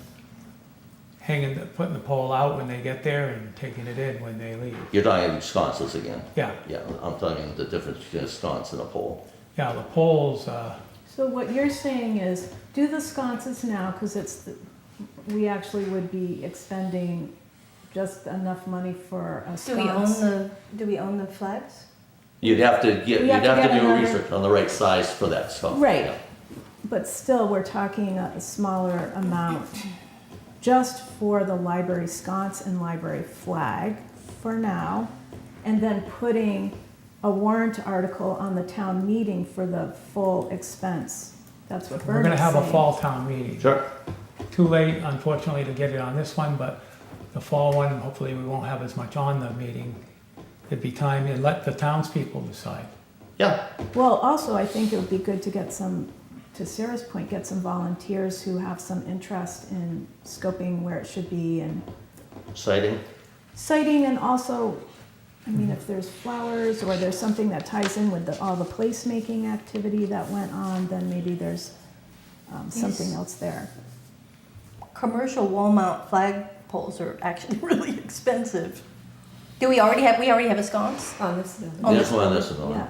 Putting the pole out when they get there and taking it in when they leave. You're talking sconces again. Yeah, Yeah, I'm talking the difference between a sconce and a pole. yeah, the poles, so what you're saying is, do the sconces now, because we actually would be expending just enough money for a sconce. Do we own the flags? You'd have to We have to get do another- research on the right size for that stuff. Right. Yeah. But still, we're talking a smaller amount just for the library sconce and library flag for now, and then putting a warrant article on the town meeting for the full expense. That's what we're Vernon's gonna have a saying. fall town meeting. Sure. Too late, unfortunately, to get it on this one, but the fall one, hopefully we won't have as much on the meeting. It'd be time to let the townspeople decide. Yeah, Well, also, I think it would be good to get some to Sarah's point, get some volunteers who have some interest in scoping where it should be and Sighting? sighting, and also, I mean, if there's flowers or there's something that ties in with all the placemaking activity that went on, then maybe there's something else there. Commercial wall mount flag poles are actually really expensive. Do we already have a sconce? On this building. Oh, This one, this one. Yeah.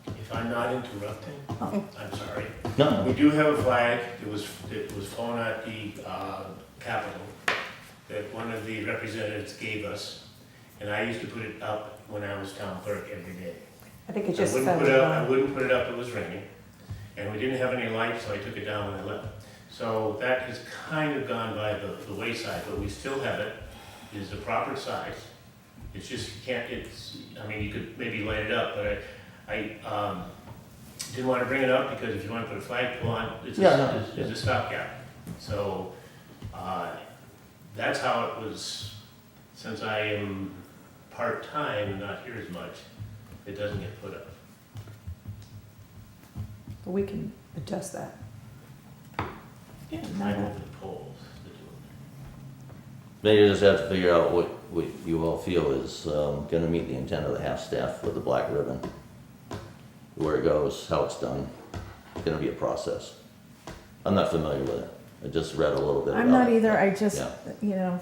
If I'm not interrupting, Oh. I'm sorry. No, We do have a flag, it was flown at the Capitol, that one of the representatives gave us, and I used to put it up when I was town clerk every day. I think it I just wouldn't fell put it up, down. I wouldn't put it up, it was raining, and we didn't have any lights, so I took it down when I left. So that has kind of gone by the wayside, but we still have it, it is the proper size. It's just, you can't, I mean, you could maybe light it up, but I didn't want to bring it up because if you want to put a flagpole on, it's a stopgap. So, that's how it was, since I am part-time and not here as much, it doesn't get put up. But we can adjust that. I move the poles to do maybe you just have to figure out what you all feel is gonna meet the intent of the half-staff with the black ribbon. Where it goes, how it's done, it's gonna be a process. I'm not familiar with it, I just read a little bit about it. I'm not either, I just, Yeah. you know,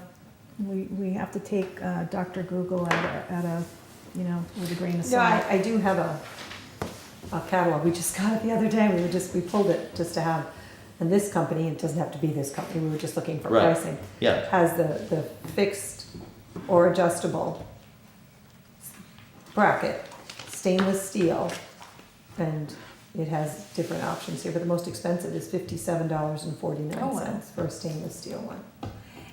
we have to take Dr. Google at a, you know, with a grain of No, salt. I do have a catalog, we just got it the other day, we pulled it just to have, and this company, it doesn't have to be this company, we were just looking for Right. pricing, Yeah, has the fixed or adjustable bracket, stainless steel, and it has different options here, but the most expensive is $57.49 Oh, wow. for a stainless steel one.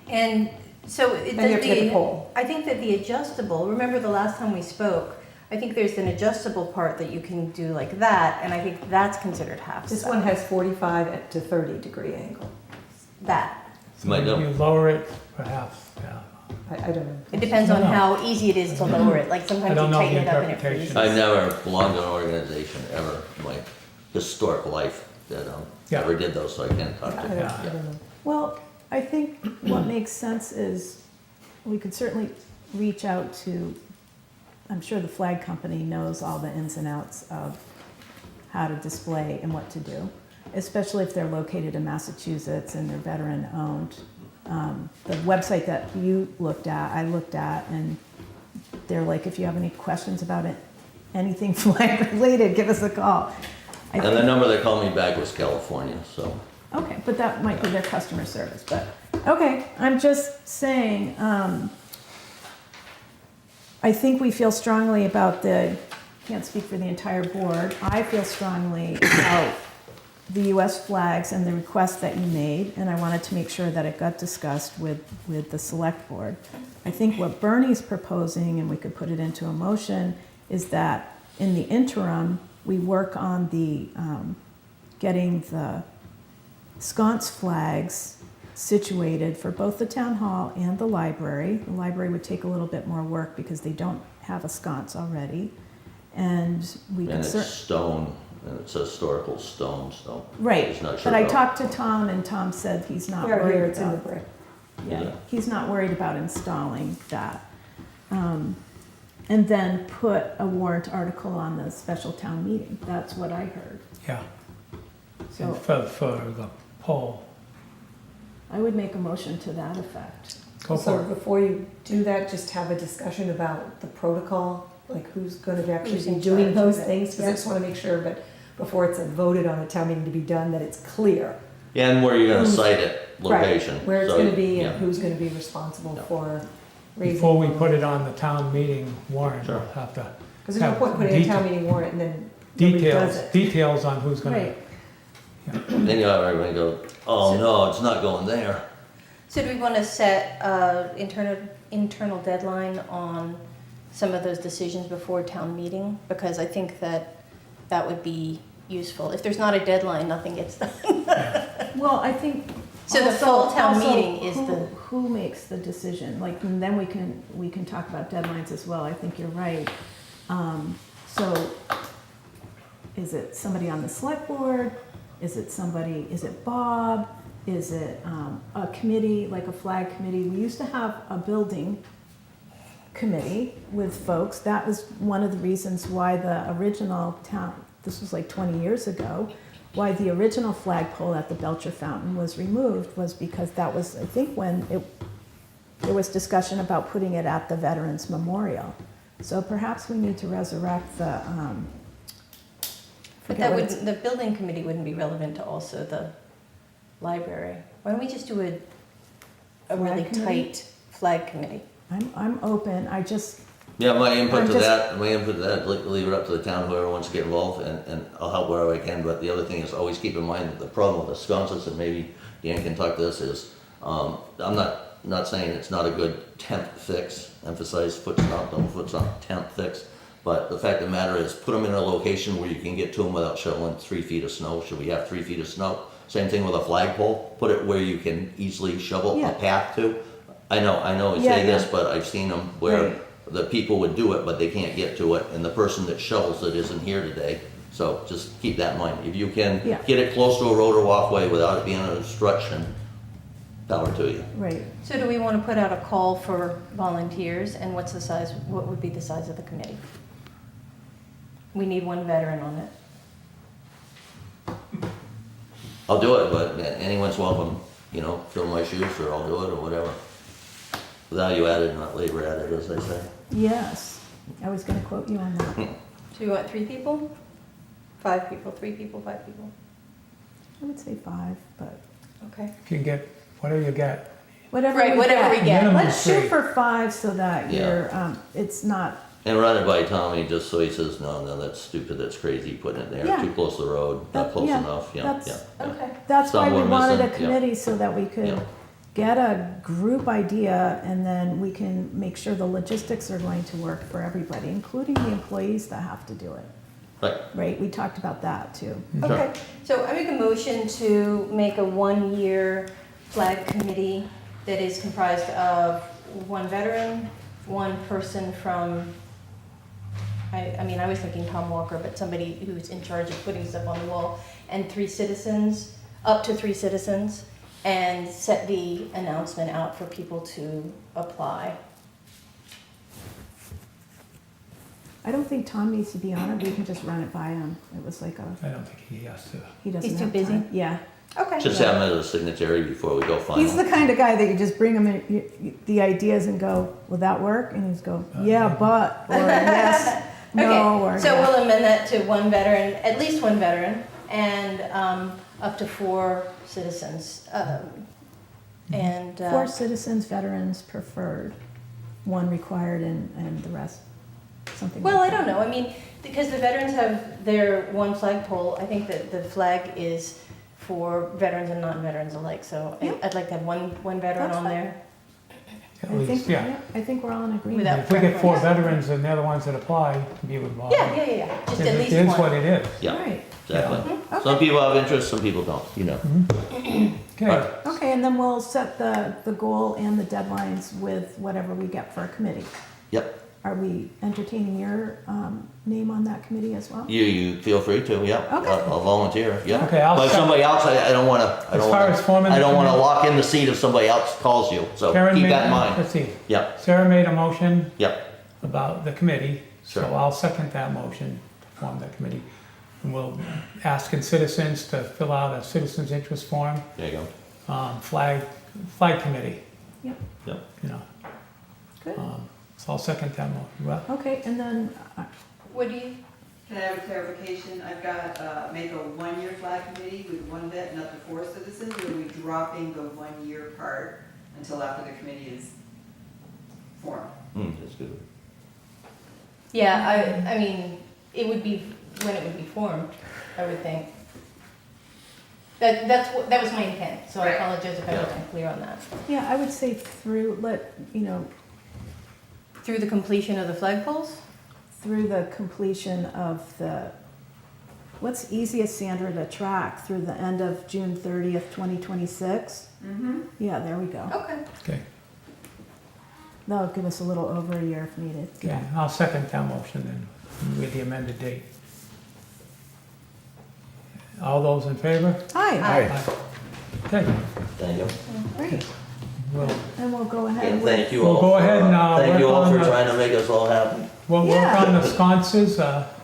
And so it And you have to get the does pole. I think that the adjustable, remember the last time we spoke, I think there's an adjustable part that you can do like that, and I think that's considered half This staff. one has 45 to 30 degree angle. That. you might You know. lower it perhaps, yeah. I don't know. It depends on No. how easy it is to lower it, like I sometimes don't you know tighten the it up and it interpretation. freezes. I never belonged to an organization ever in my historic life that Yeah. ever did those, so I can't talk I to don't, you. I don't know. Well, I think what makes sense is we could certainly reach out to, I'm sure the flag company knows all the ins and outs of how to display and what to do, especially if they're located in Massachusetts and they're veteran-owned. The website that you looked at, I looked at, and they're like, if you have any questions about it, anything flag-related, give us a call. I And the think- number that called me back was California, so. Okay, but that might be their customer service, but, okay, I'm just saying, I think we feel strongly about can't speak for the entire board, I feel strongly about the US flags and the request that you made, and I wanted to make sure that it got discussed with the select board. I think what Bernie's proposing, and we could put it into a motion, is that in the interim, we work on the, getting the sconce flags situated for both the town hall and the library. The library would take a little bit more work because they don't have a sconce already. And we And can it's cer- stone, and it's historical stone, so. right, He's not sure but I about- talked to Tom, and Tom said he's not Here, worried here, it's in the about, brick. yeah, Yeah. he's not worried about installing that. And then put a warrant article on the special town meeting, that's what I heard. Yeah, So and for the poll, I would make a motion to that effect. go So for it. before you do that, just have a discussion about the protocol, like who's gonna actually Who's be in doing charge those of it. things, because I just wanna make sure, but before it's voted on a town meeting to be done, that it's clear. Yeah, and where you're gonna Who's- site it, location. Right, where it's so, gonna be yeah. and who's gonna be responsible for raising. Before we put it on the town meeting warrant, Sure. we'll have to Because there's no have point putting a detail- town meeting warrant and then nobody does it. details on who's gonna, Right. Then you have everybody go, oh no, it's not going there. So do we want to set internal deadline on some of those decisions before town meeting? Because I think that would be useful. If there's not a deadline, nothing gets done. Well, I think. So the also- full town also meeting is who- the- Who makes the decision, like, and then we can talk about deadlines as well, I think you're right. So, is it somebody on the select board? Is it somebody, is it Bob? Is it a committee, like a flag committee? We used to have a building committee with folks. That was one of the reasons why the original town, this was like 20 years ago, why the original flagpole at the Belcher Fountain was removed was because that was, I think, when there was discussion about putting it at the Veterans Memorial. So perhaps we need to resurrect the, But forget that what would, it's- the building committee wouldn't be relevant to also the library. Why don't we just do a really Flag committee? tight flag committee? I'm open, I just, Yeah, my input I'm to just- that, leave it up to the town, whoever wants to get involved, and I'll help wherever I can, but the other thing is always keep in mind that the problem with the sconces, and maybe Dan can talk to this, is, I'm not saying it's not a good temp fix, emphasize foot stomp, don't foot stomp, temp fix, but the fact of the matter is, put them in a location where you can get to them without shoveling 3 feet of snow. Should we have 3 feet of snow? Same thing with a flagpole, put it where you can easily shovel Yeah. a path to. I know, you Yeah, say this, yeah. but I've seen them where Right. the people would do it, but they can't get to it, and the person that shovels it isn't here today. So just keep that in mind. If you can Yeah. get it close to a road or walkway without it being an obstruction, power to you. right. So do we want to put out a call for volunteers, and what's the size, what would be the size of the committee? We need one veteran on it. I'll do it, but anyone's welcome, fill my shoes, or I'll do it, or whatever. Value added, not labor added, as they say. Yes, I was gonna quote you on that. Do you want 3 people? 5 people, 3 people, 5 people? I would say 5, but Okay. You can get whatever you get. whatever Right, we whatever we get. get. Minimum Let's 3. shoot for 5 so that Yeah. you're, it's not, And run it by Tommy, just so he says, no, that's stupid, that's crazy, putting it there, Yeah. too close to the road, That- not close yeah, enough, yeah. that's- Okay. that's why Some we were wanted a missing, yeah. committee so that we could Yeah. get a group idea and then we can make sure the logistics are going to work for everybody, including the employees that have to do it. Right. Right, we talked about that too. Okay, so I make a motion to make a 1-year flag committee that is comprised of 1 veteran, 1 person from, I was thinking Tom Walker, but somebody who's in charge of putting stuff on the wall, and 3 citizens, up to 3 citizens, and set the announcement out for people to apply. I don't think Tom needs to be on it, we can just run it by him. It was like I don't think he has to. he doesn't He's too have busy? time. Yeah. Okay. Just have him as a signatory before we go final. He's the kind of guy that you just bring him the ideas and go, will that work? And he's go, yeah, but, or yes, no, or Okay, so yeah. we'll amend that to 1 veteran, at least 1 veteran, and up to 4 citizens. And 4 citizens, veterans preferred, 1 required and the rest, something like well, I that. don't know. I mean, because the veterans have their 1 flagpole, I think that the flag is for veterans and non-veterans alike. So Yeah. I'd like to have one veteran That's on fine. there. At I least, think, yeah. yeah, I think we're all in agreement. Without If we get 4 preference. veterans and they're the ones that apply, be involved. Yeah. Just at least It is what one. it is. Yeah, Right, exactly. Okay. Some people have interest, some people don't, Okay, Right. okay, and then we'll set the goal and the deadlines with whatever we get for a committee. Yep, Are we entertaining your name on that committee as well? you feel free to, yeah. Okay. I'll volunteer, yeah. Okay, I'll But sec- somebody else, I don't wanna, as far as forming I don't the wanna committee- lock in the seat if somebody else calls you, so Karen keep made, that in mind. let's see, Yep, Sarah made a motion yep, about the committee, so Sure. I'll second that motion to form the committee. And we'll asking citizens to fill out a citizens interest form, there you go. flag committee, Yep, you know. good. So I'll second that motion. Well, Okay, and then, What do you? Can I have a clarification? I've got, make a 1-year flag committee with 1 vet and up to 4 citizens, or are we dropping the 1-year part until after the committee is formed? That's good. Yeah, I mean, it would be when it would be formed, I would think. That was my intent, so I Right. apologize if I Yeah. wasn't clear on that. yeah, I would say through, Through the completion of the flagpoles? through the completion of what's easiest, Sandra, to track through the end of June 30th, 2026? Mm-hmm. Yeah, there we go. Okay. okay, That'll give us a little over a year if needed. okay, I'll second that motion then with the amended date. All those in favor? Hi. Aye. Okay, Thank you. Great. we'll, And we'll go ahead And with, thank you We'll all. go ahead for, and, thank you work all on for the- trying to make us all happy. we'll work Yeah. on the sconces,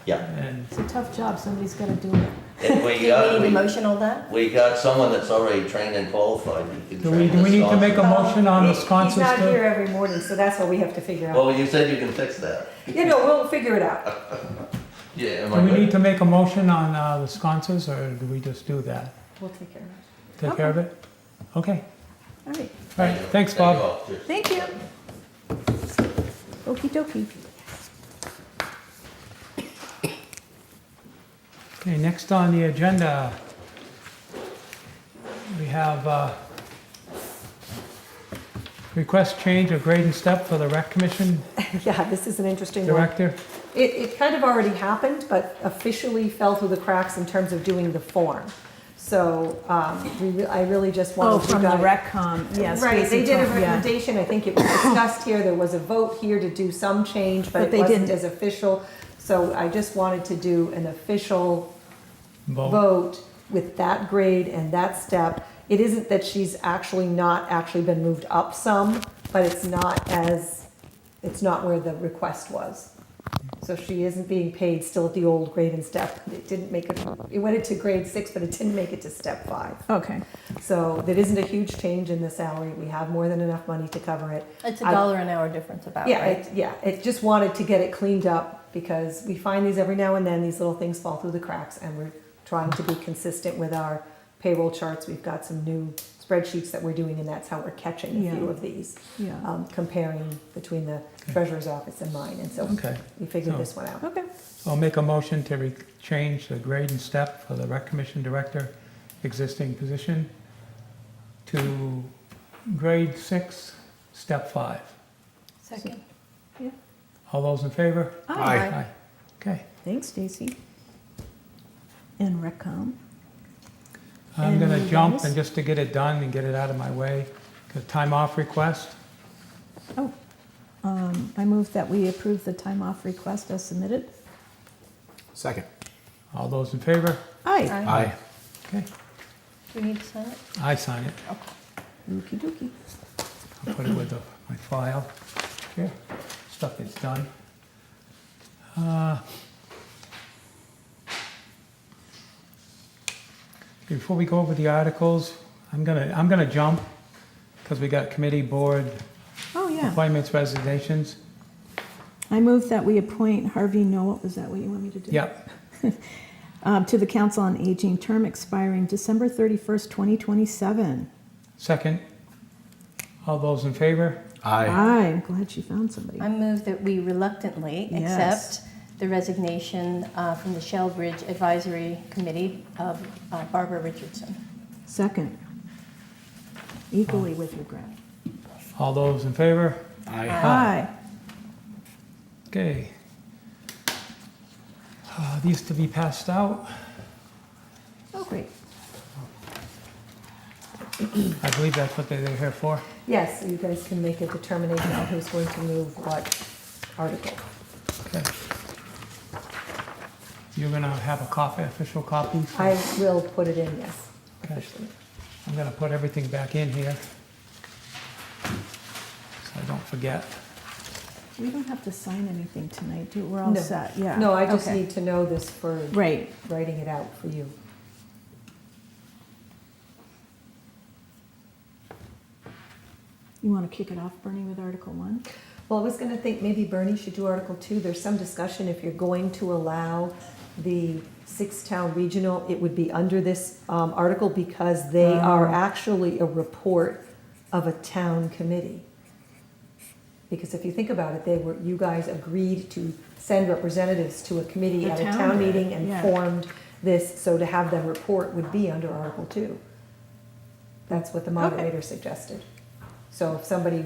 Yeah. and it's a tough job, somebody's gotta do it. And Do we we need got, a motion on that? we got someone that's already trained and qualified. You can do we train do we need to this make a also. motion on the He's sconces not here too? every morning, so that's what we have to figure out. Well, you said you can fix that. You know, we'll figure it out. Yeah, am Do I we good? need to make a motion on the sconces, or do we just do that? We'll take care of it. Take care of it? Okay, All right, all right, you. thanks, Thank you Bob. all. Cheers. thank you. Okey dokey. Okay, next on the agenda, we have request change of grade and step for the rec commission Yeah, this is an interesting one. director. It kind of already happened, but officially fell through the cracks in terms of doing the form. So I really just wanted Oh, to from the guide- RecCom, yes. Right, they did a Stacy, yeah. recommendation, I think it was discussed here, there was a vote here to do some change, but But it they wasn't didn't. as official. So I just wanted to do an official Vote. vote with that grade and that step. It isn't that she's not actually been moved up some, but it's not where the request was. So she isn't being paid still at the old grade and step. It didn't make it, it went into grade 6, but it didn't make it to step 5. Okay, So there isn't a huge change in the salary. We have more than enough money to cover it. It's a I- $1 an hour difference about, Yeah, right? it just wanted to get it cleaned up because we find these every now and then, these little things fall through the cracks, and we're trying to be consistent with our payroll charts. We've got some new spreadsheets that we're doing, and that's how we're catching a few Yeah. of these, yeah, comparing between the treasurer's office and mine, and so Okay, we figured So- this one out. okay. I'll make a motion to change the grade and step for the rec commission director existing position to grade 6, step 5. Second. All those in favor? Aye. Okay, Thanks, Stacy. And RecCom. I'm gonna And jump Dennis? and just to get it done and get it out of my way, the time off request. Oh, I move that we approve the time off request as submitted. Second. All those in favor? Aye. Aye. Okay, Do we need to sign it? I sign it. Okey dokey. I'll put it with my file. Here, stuff is done. Before we go over the articles, I'm gonna jump, because we got committee, board, Oh, yeah. appointments, resignations. I move that we appoint Harvey Noel, is that what you want me to do? Yep, To the Council on Aging, term expiring December 31st, 2027. second. All those in favor? Aye. I'm glad she found somebody. I move that we reluctantly Yes. accept the resignation from the Shell Bridge Advisory Committee of Barbara Richardson. Second. Equally with regret. All those in favor? Aye. Aye. Okay. These to be passed out. Oh, great. I believe that's what they're here for. Yes, so you guys can make a determination on who's going to move what article. Okay. You're gonna have a copy, official copy? so- I will put it in, yes, Okay. officially. I'm gonna put everything back in here. So I don't forget. We don't have to sign anything tonight, do, we're all No. set, yeah. No, I just Okay. need to know this for Right, writing it out for you. you want to kick it off, Bernie, with Article 1? Well, I was gonna think maybe Bernie should do Article 2. There's some discussion if you're going to allow the 6-town regional, it would be under this article because they are actually a report of a town committee. Because if you think about it, you guys agreed to send representatives to a committee The at a town town did, meeting and yeah. formed this, so to have them report would be under Article 2. That's what the moderator suggested. So if somebody,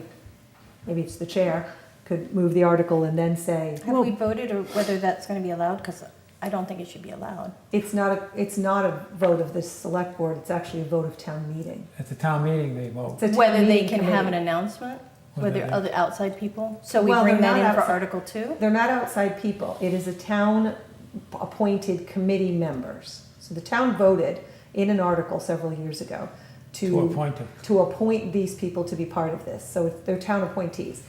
maybe it's the chair, could move the article and then say, Have we voted or whether that's going to be allowed? Because I don't think it should be allowed. it's not a vote of the select board, it's actually a vote of town meeting. At the town meeting, they vote. It's a town Whether they meeting can have an committee. announcement, Whether whether they- other outside people. So we Well, bring they're that not in for outside. Article 2? They're not outside people, it is a town appointed committee members. So So the town voted in an article several years ago To appoint them. to appoint these people to be part of this. So they're town appointees.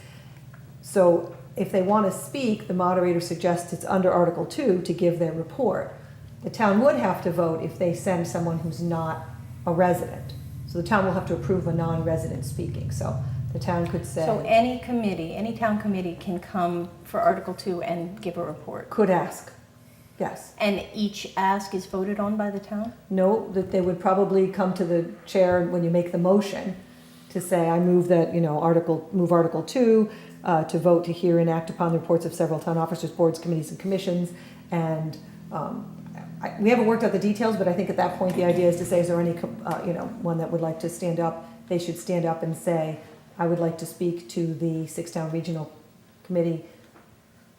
So if they want to speak, the moderator suggests it's under Article 2 to give their report. The town would have to vote if they send someone who's not a resident. So the town will have to approve a non-resident speaking. So the town could say. So any committee, any town committee can come for Article 2 and give a report? Could ask, yes. And each ask is voted on by the town? No, that they would probably come to the chair when you make the motion to say, I move that, move Article 2 to vote to hear and act upon the reports of several town officers, boards, committees, and commissions. And we haven't worked out the details, but I think at that point, the idea is to say, is there any, one that would like to stand up? They should stand up and say, I would like to speak to the 6-town regional committee.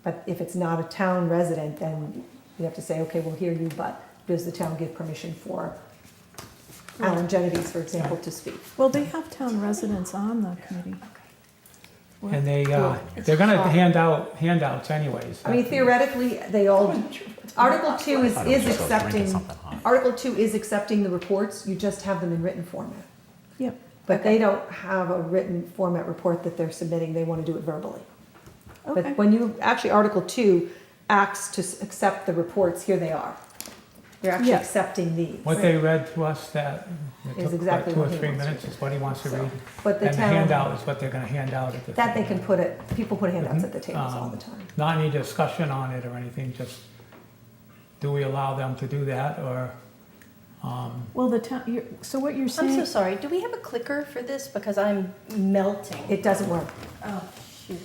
But if it's not a town resident, then you have to say, okay, we'll hear you, but does the town give permission for Alan Genovese, for example, to speak? Well, they have town residents on the committee. And they're gonna hand out handouts anyways. I mean, theoretically, they all, Article 2 is accepting the reports, you just have them in written format. Yep. But they don't have a written format report that they're submitting, they want to do it verbally. Okay. But when you, actually, Article 2 acts to accept the reports, here they are. They're actually Yeah. accepting these. What they read to us that it Is took exactly about 2 or what he 3 wants to minutes read. is what he wants to read. But the And the town, handout is what they're gonna hand out at the. that they can put it, people put handouts at the tables all Um, the time. Not any discussion on it or anything, just, do we allow them to do that, or, Well, the town, so what you're I'm so saying, sorry, do we have a clicker for this? Because I'm melting. It doesn't work. Oh, shoot.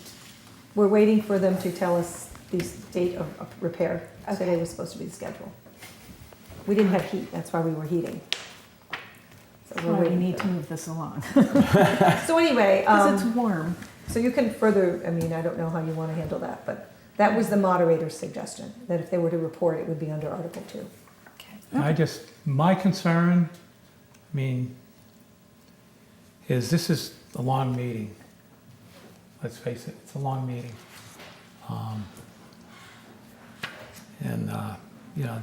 We're waiting for them to tell us the date of repair. Okay. Today was supposed to be the schedule. We didn't have heat, that's why we were heating. So we're we waiting need for to move this along, them. So anyway, because it's warm. so you can further, I mean, I don't know how you want to handle that, but that was the moderator's suggestion, that if they were to report, it would be under Article 2. my concern, I mean, is this is a long meeting. Let's face it, it's a long meeting.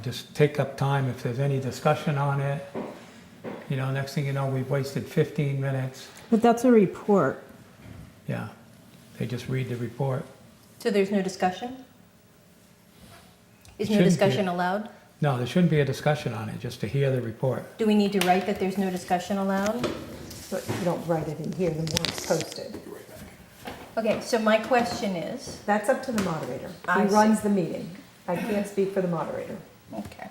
Just take up time if there's any discussion on it. Next thing you know, we've wasted 15 minutes. But that's a report. Yeah, they just read the report. So there's no discussion? Is no Shouldn't be. discussion allowed? No, there shouldn't be a discussion on it, just to hear the report. Do we need to write that there's no discussion allowed? But you don't write it in here, the warrant's posted. Okay, so my question is, That's up to the moderator. I He see. runs the meeting. I can't speak for the moderator. okay,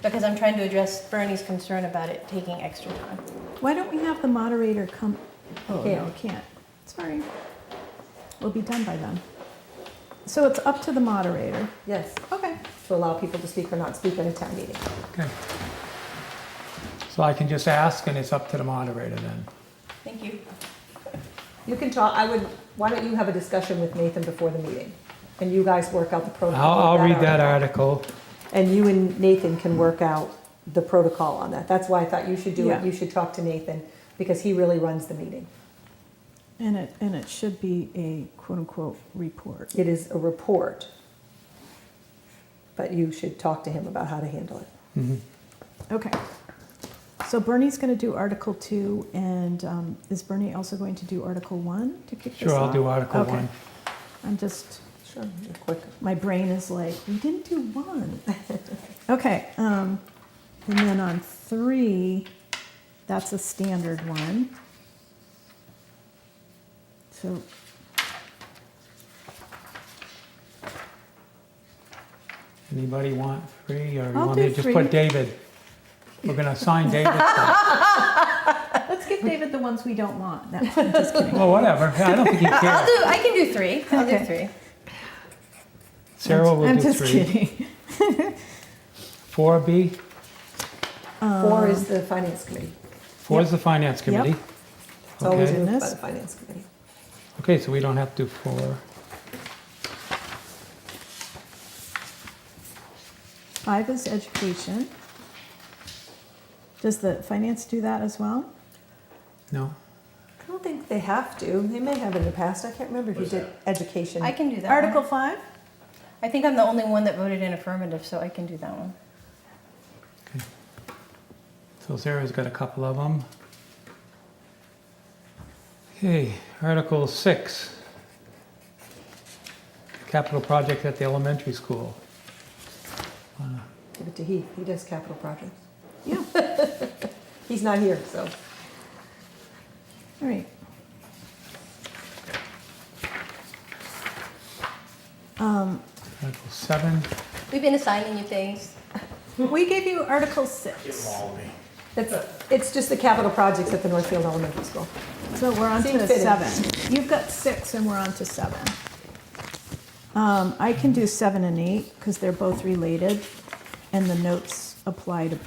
because I'm trying to address Bernie's concern about it taking extra time. Why don't we have the moderator come? Oh, no, Can't. we can't. Sorry. We'll be done by then. So it's up to the moderator. Yes, Okay. to allow people to speak or not speak at a town meeting. Okay. So I can just ask, and it's up to the moderator then. Thank you. You can talk, why don't you have a discussion with Nathan before the meeting? And you guys work out the protocol. I'll of read that article. And you and Nathan can work out the protocol on that. That's why I thought you should do Yeah. it. You should talk to Nathan, because he really runs the meeting. And it should be a quote-unquote report. It is a report. But you should talk to him about how to handle it. Mhm. Okay. So Bernie's going to do Article 2, and is Bernie also going to do Article 1 to kick this off? Sure, I'll do Article Okay. 1. I'm just, Sure, quick. my brain is like, we didn't do 1. Okay, and then on 3, that's a standard one. So, Anybody want 3, or you I'll want me do to just 3. put David? We're gonna assign David stuff. let's give David the ones we don't want. No, I'm just kidding. Well, whatever, I don't think he cares. I can do 3, I'll do Okay. 3. Sarah will I'm do just 3. kidding. 4B, 4 is the finance committee. 4 is the finance committee. It's always Okay. moved by Goodness. the finance committee. Okay, so we don't have to do 4. 5 is education. Does the finance do that as well? No? I don't think they have to. They may have in the past. I can't remember if you did education. I can do that Article one. 5? I think I'm the only one that voted in affirmative, so I can do that one. Okay. Phil Zara's got a couple of them. Okay, Article 6. Capital project at the elementary school. Give it to Heath, he does capital projects. Yeah, He's not here, so. all right. Article 7. We've been assigning you things. We gave you Article 6. It's just the capital projects at the Northfield Elementary School. So we're on to Seemed fitting. 7. You've got 6 and we're on to 7. I can do 7 and 8 because they're both related and the notes apply to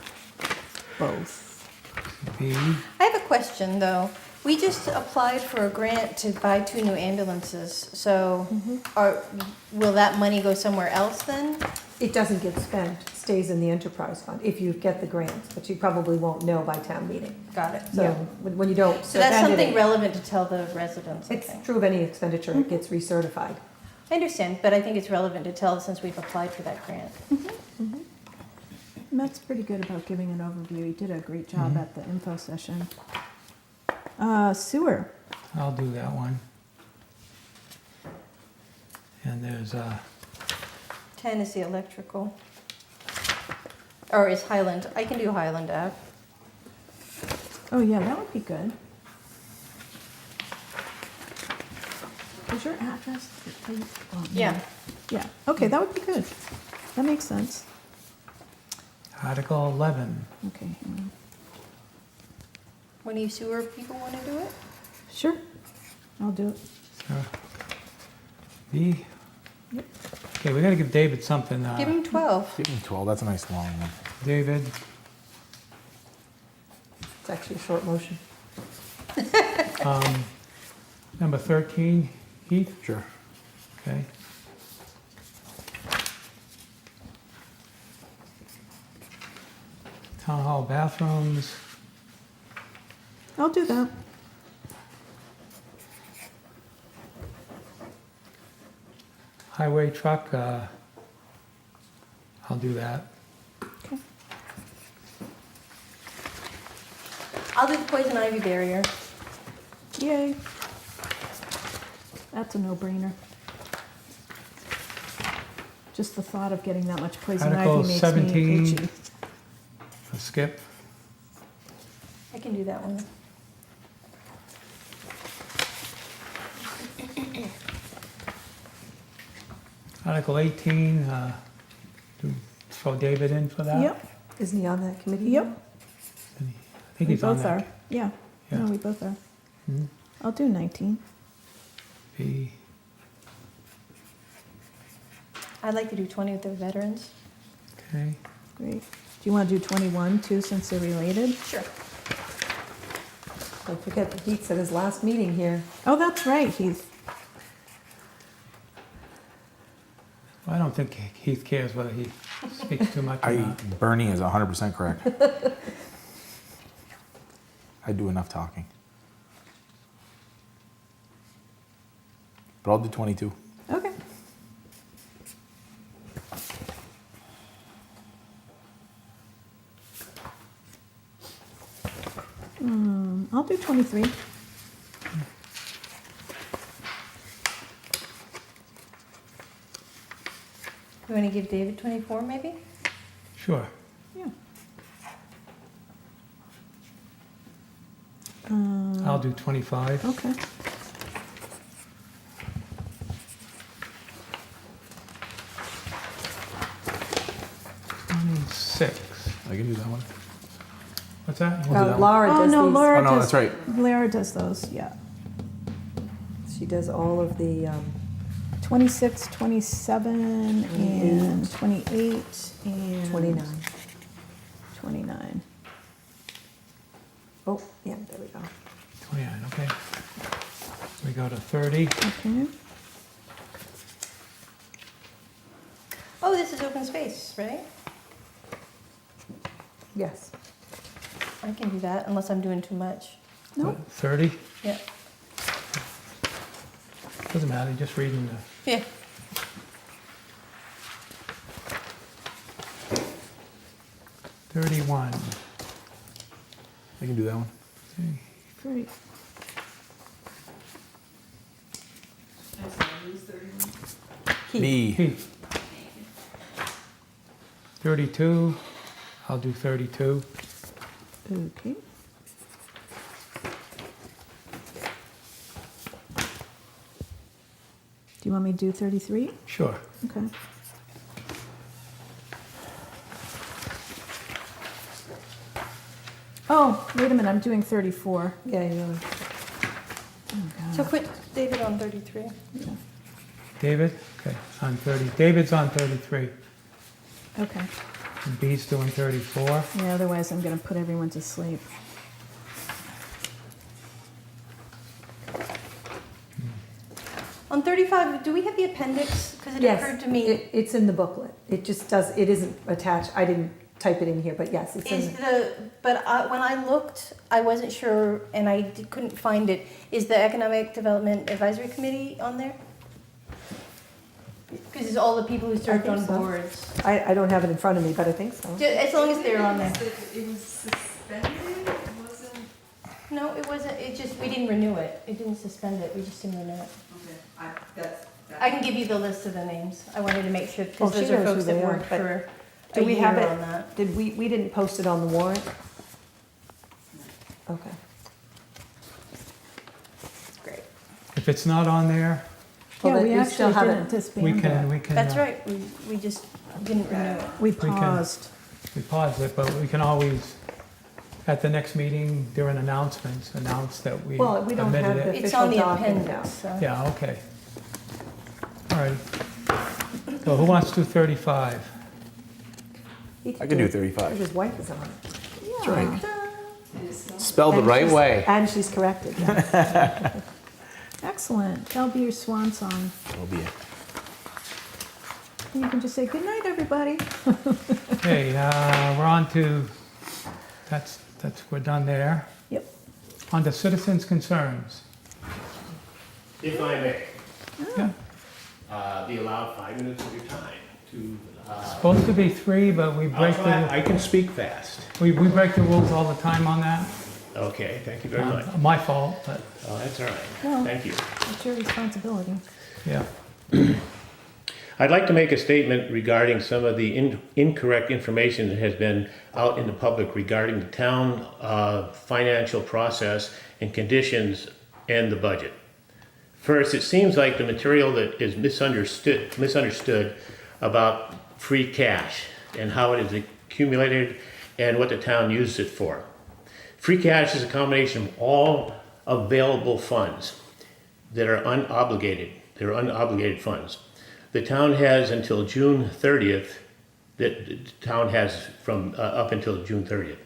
both. B. I have a question, though. We just applied for a grant to buy 2 new ambulances, so will that money go somewhere else then? It doesn't get spent, it stays in the enterprise fund if you get the grants, but you probably won't know by town meeting. Got it. So when you don't So that's spend something it, relevant to tell the residents, I it's think. true of any expenditure, it gets recertified. I understand, but I think it's relevant to tell since we've applied for that grant. Matt's pretty good about giving an overview. He did a great job at the info session. Sewer. I'll do that one. And there's 10 is the electrical. Or is Highland, I can do Highland Ave. Oh, yeah, that would be good. Is your address? Yeah. Yeah, okay, that would be good. That makes sense. Article 11. Okay, hang on. One of you sewer people want to do it? Sure, I'll do it. B. Yep. Okay, we gotta give David something. Give him 12. Give me 12, that's a nice long one. David, It's actually a short motion. number 13, Heath, Sure. okay. Town hall bathrooms, I'll do that. highway truck, I'll do that. Okay. I'll do the poison ivy barrier. Yay. That's a no-brainer. Just the thought of getting that much poison Article ivy makes 17. me itchy. Skip, I can do that one. Article 18, do throw David in for that? Yep, Isn't he on that committee? yep. I think We he's on both that. are. Yeah, Yeah. no, we both are. Mhm. I'll do 19. B, I'd like to do 20 with the veterans. okay. Great. Do you want to do 21 too, since they're related? Sure. Don't forget that Heath's at his last meeting here. Oh, that's right, Heath. I don't think Heath cares whether he speaks too much or not. Bernie is 100% correct. I do enough talking. But I'll do 22. Okay. I'll do 23. You want to give David 24 maybe? Sure. Yeah. I'll do 25. Okay. Six. I can do that one. What's that? We'll do that one. Laura Oh, does no, these. Laura Oh, no, does. that's right. Laura does those, yeah. She does all of the, 26, 27, and 28, and 29. 29. Oh, yeah, there we go. 29, okay. We go to 30. Okay. Oh, this is open space, right? Yes. I can do that unless I'm doing too much. No, 30. Yeah. Doesn't matter, just reading the. Yeah. I can do that one. Great. I'm sorry, who's 31? Me. Keith. 32, I'll do 32. Okay. Do you want me to do 33? Sure. Okay. Oh, wait a minute, I'm doing 34. Yeah, you know. Oh, God. So put David on 33. David? Okay, on 30. David's on 33. Okay. And B's doing 34. Yeah, otherwise I'm gonna put everyone to sleep. On 35, do we have the appendix? Because it Yes, occurred to me, it's in the booklet. It just does, it isn't attached. I didn't type it in here, but yes, it's is in. but when I looked, I wasn't sure, and I couldn't find it. Is the Economic Development Advisory Committee on there? Because it's all the people who served think on so. boards. I don't have it in front of me, but I think so. As long as they're on there. It was suspended, it wasn't, No, it wasn't, it just, we didn't renew it. It didn't suspend it, we just didn't renew it. okay, that's. I can give you the list of the names. I wanted to make sure, Well, because she those are knows who folks that they are, worked but for Do a we year have it? on that. Did we didn't post it on the warrant? Okay. Great. If it's not on there, Well, Yeah, then we we still actually have didn't it. disband we it. can. That's right, we just didn't renew it. We can- paused. We pause it, but we can always, at the next meeting, during announcements, announce that we Well, we don't have omitted the it. It's on the official document appendix, so. Yeah, okay. All right. So who wants to do 35? He I can do it. 35. His wife is on it. That's right. It is still- Spelled the And right she's- way. And she's corrected, yeah. Excellent. That'll be your swan song. That'll be it. And you can just say, good night, everybody. Okay, we're on to, we're done there. Yep. On to citizens' concerns. If I may, Yeah. be allowed 5 minutes of your time to. Supposed to be 3, but we break I can speak fast. we break the rules all the time on that. Okay, thank you very much. My fault, but, Oh, that's all right. Well- Thank you. It's your responsibility. yeah. I'd like to make a statement regarding some of the incorrect information that has been out in the public regarding the town financial process and conditions and the budget. First, it seems like the material that is misunderstood about free cash and how it is accumulated and what the town uses it for. Free cash is a combination of all available funds that are unobligated. They're unobligated funds. The town has until June 30th, the town has from up until June 30th,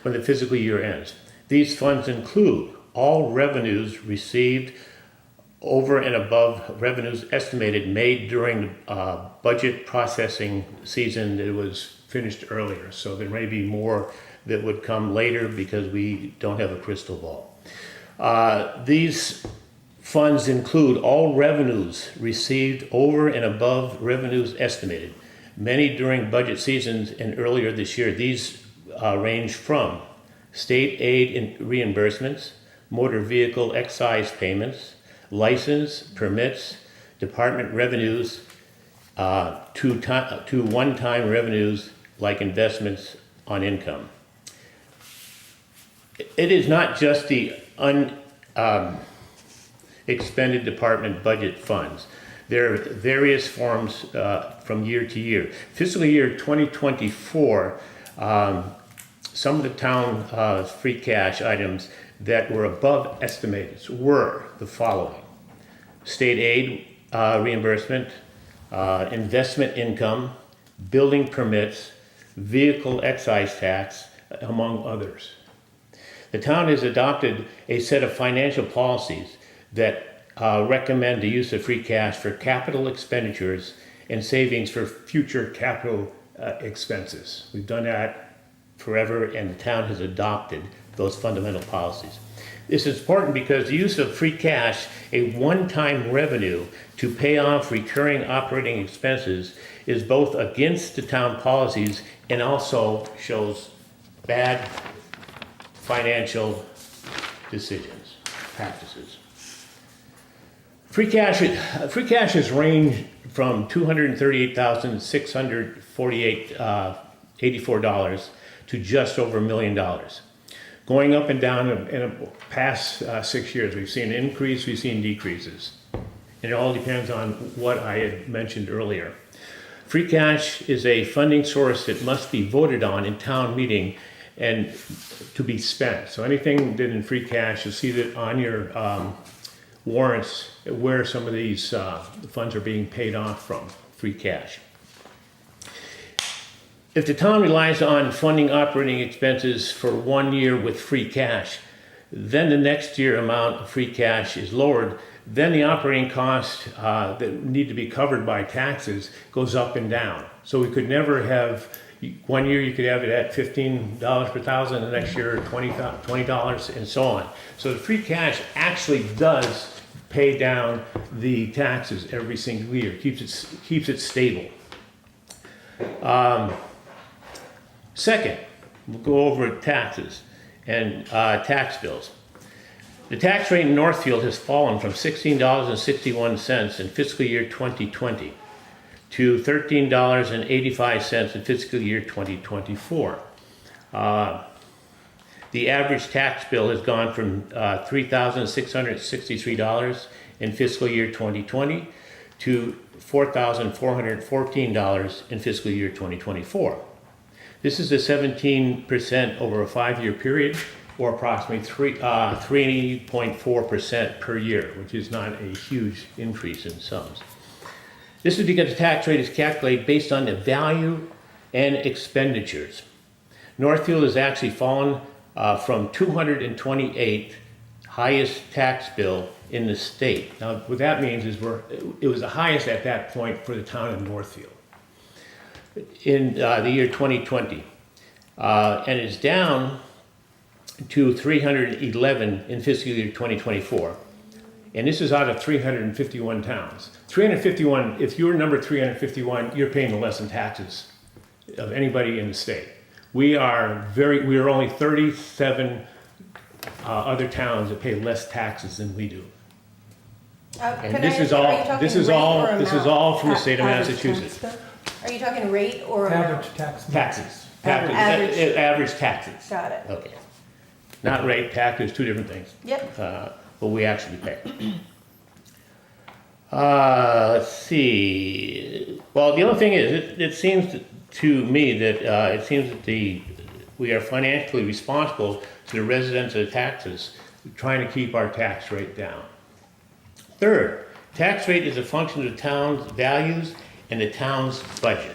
when the fiscal year ends. These funds include all revenues received over and above revenues estimated made during the budget processing season that was finished earlier. So there may be more that would come later because we don't have a crystal ball. These funds include all revenues received over and above revenues estimated, many during budget seasons and earlier this year. These range from state aid and reimbursements, motor vehicle excise payments, license, permits, department revenues, to one-time revenues like investments on income. It is not just the expended department budget funds. There are various forms from year to year. Fiscal year 2024, some of the town free cash items that were above estimates were the following: state aid reimbursement, investment income, building permits, vehicle excise tax, among others. The town has adopted a set of financial policies that recommend the use of free cash for capital expenditures and savings for future capital expenses. We've done that forever, and the town has adopted those fundamental policies. This is important because the use of free cash, a one-time revenue to pay off recurring operating expenses, is both against the town policies and also shows bad financial decisions, practices. Free cash has ranged from $238,648.84 to just over $1 million. Going up and down in the past 6 years, we've seen an increase, we've seen decreases. And it all depends on what I had mentioned earlier. Free cash is a funding source that must be voted on in town meeting and to be spent. So anything that in free cash, you'll see that on your warrants where some of these funds are being paid off from, free cash. If the town relies on funding operating expenses for 1 year with free cash, then the next year amount of free cash is lowered, then the operating costs that need to be covered by taxes goes up and down. So we could never have, 1 year you could have it at $15 per thousand, the next year $20 and so on. So the free cash actually does pay down the taxes every single year, keeps it stable. Second, we'll go over taxes and tax bills. The tax rate in Northfield has fallen from $16.61 in fiscal year 2020 to $13.85 in fiscal year 2024. The average tax bill has gone from $3,663 in fiscal year 2020 to $4,414 in fiscal year 2024. This is a 17% over a 5-year period, or approximately 3.4% per year, which is not a huge increase in sums. This is because the tax rate is calculated based on the value and expenditures. Northfield has actually fallen from 228th highest tax bill in the state. Now, what that means is it was the highest at that point for the town of Northfield in the year 2020, and it's down to 311 in fiscal year 2024. And this is out of 351 towns. 351, if you're number 351, you're paying the less in taxes of anybody in the state. We are only 37 other towns that pay less taxes than we do. And this is all from the state of Massachusetts. Are you talking rate or amount? Average tax. Taxes. Average. Average taxes. Got it. Okay. Not rate, taxes, two different things. Yep. But we actually pay. Let's see. Well, the other thing is, it seems to me that we are financially responsible to the residents of the taxes, trying to keep our tax rate down. Third, tax rate is a function of the town's values and the town's budget.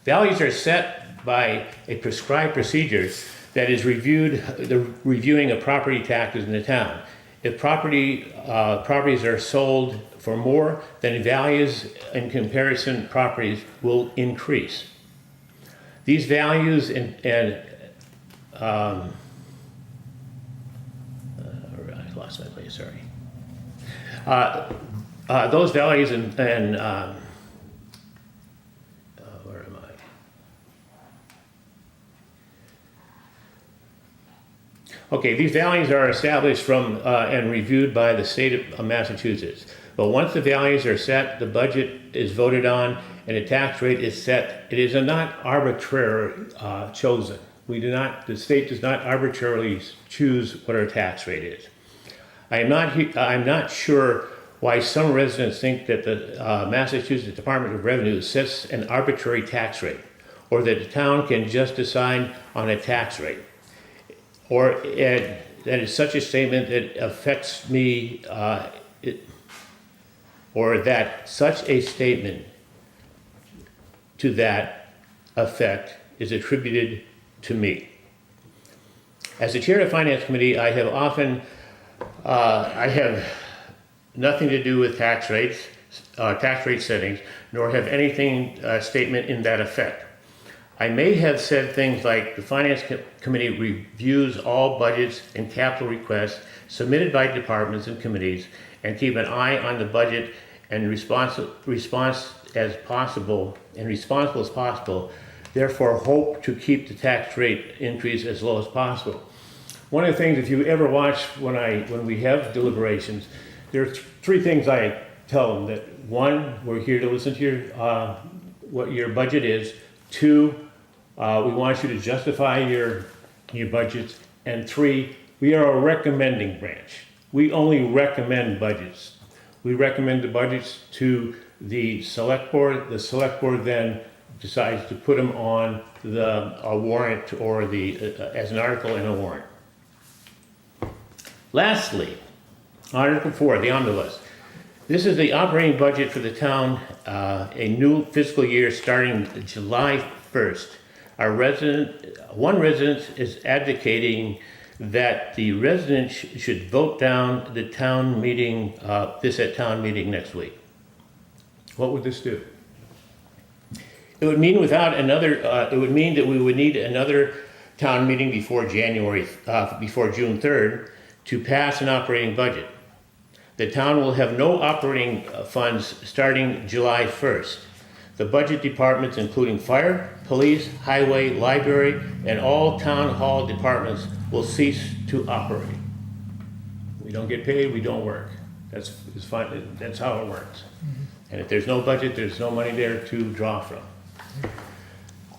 Values are set by a prescribed procedure that is reviewing of property taxes in the town. If properties are sold for more, then values in comparison properties will increase. These values I lost my place, sorry. Those values and where am I? Okay, these values are established from and reviewed by the state of Massachusetts. But once the values are set, the budget is voted on, and the tax rate is set. It is not arbitrarily chosen. The state does not arbitrarily choose what our tax rate is. I'm not sure why some residents think that the Massachusetts Department of Revenue sets an arbitrary tax rate, or that the town can just decide on a tax rate, or that is such a statement that affects me, or that such a statement to that effect is attributed to me. As the chair of the Finance Committee, I have nothing to do with tax rate settings, nor have anything statement in that effect. I may have said things like the Finance Committee reviews all budgets and capital requests submitted by departments and committees and keep an eye on the budget and responsible as possible therefore hope to keep the tax rate increase as low as possible. One of the things, if you ever watch when we have deliberations, there are three things I tell them. That one, we're here to listen to your what your budget is. Two, we want you to justify your budgets. And three, we are a recommending branch. We only recommend budgets. We recommend the budgets to the select board. The select board then decides to put them on a warrant or as an article in a warrant. Lastly, Article 4, the omnibus. This is the operating budget for the town, a new fiscal year starting July 1st. One resident is advocating that the residents should vote down the town meeting, this at town meeting next week. What would this do? It would mean it would mean that we would need another town meeting before June 3rd to pass an operating budget. The town will have no operating funds starting July 1st. The budget departments, including fire, police, highway, library, and all town hall departments will cease to operate. We don't get paid, we don't work. That's fine. That's how it works. And if there's no budget, there's no money there to draw from.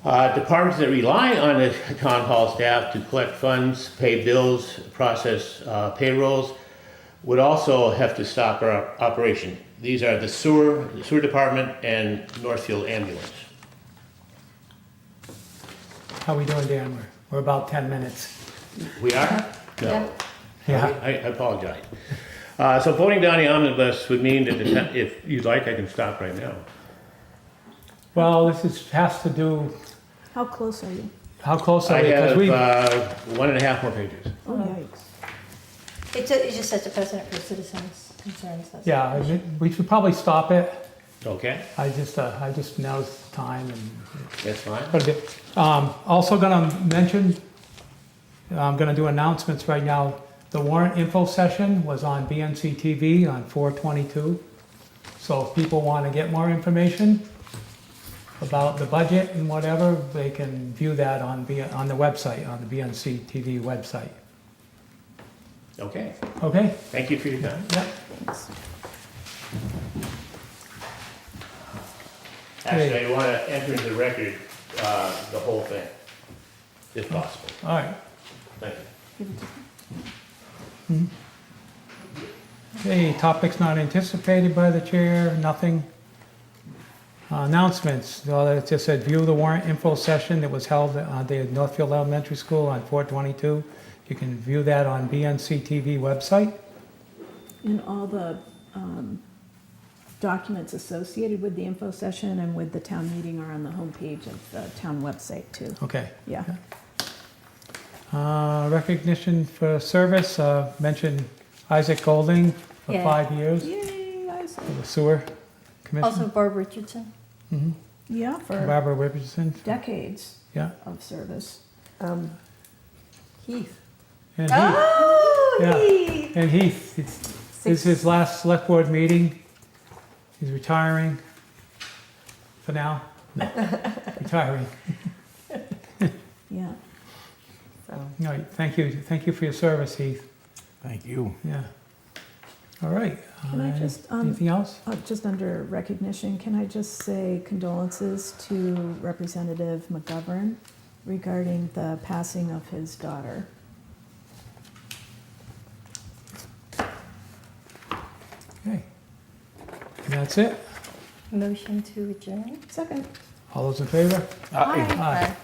Departments that rely on the town hall staff to collect funds, pay bills, process payrolls, would also have to stop our operation. These are the sewer department and Northfield ambulance. How we doing, Dan? We're about 10 minutes. We are? No. Yeah. I apologize. So voting down the omnibus would mean that if you'd like, I can stop right now. Well, has to do, How close are you? how close are I we? 'Cause we, have 1.5 more pages. Oh, yikes. It just sets a precedent for citizens' concerns. That's yeah, all. we should probably stop it. Okay, I just now's the time and that's fine. quite a bit. Also gonna mention, I'm gonna do announcements right now. The warrant info session was on BNC TV on 4/22. So if people wanna get more information about the budget and whatever, they can view that on the website, on the BNC TV website. Okay, Okay? thank you for your time. Yeah. Thanks. Actually, I want to enter into the record the whole thing, if possible. All right. Thank you. Okay, topics not anticipated by the chair, nothing. Announcements, well, it just said view the warrant info session that was held at the Northfield Elementary School on 4/22. You can view that on BNC TV website. And all the documents associated with the info session and with the town meeting are on the homepage of the town website too. Okay. Yeah. Recognition for service, mentioned Isaac Golding for Yeah. 5 years Yay, Isaac. for the sewer commission. Also, Barb Richardson. Mhm. Yeah, for Barbara Richardson, decades yeah. of service. Heath. And Heath, Oh, Yeah. Heath. and Heath, this is his last select board meeting. He's retiring for now. No, retiring. Yeah. So, All right, thank you for your service, Heath. Thank you. Yeah. All right. Can I just, Anything else? just under recognition, can I just say condolences to Representative McGovern regarding the passing of his daughter? Okay. And that's it. Motion to adjourn. Second. All those in favor? Aye. Aye.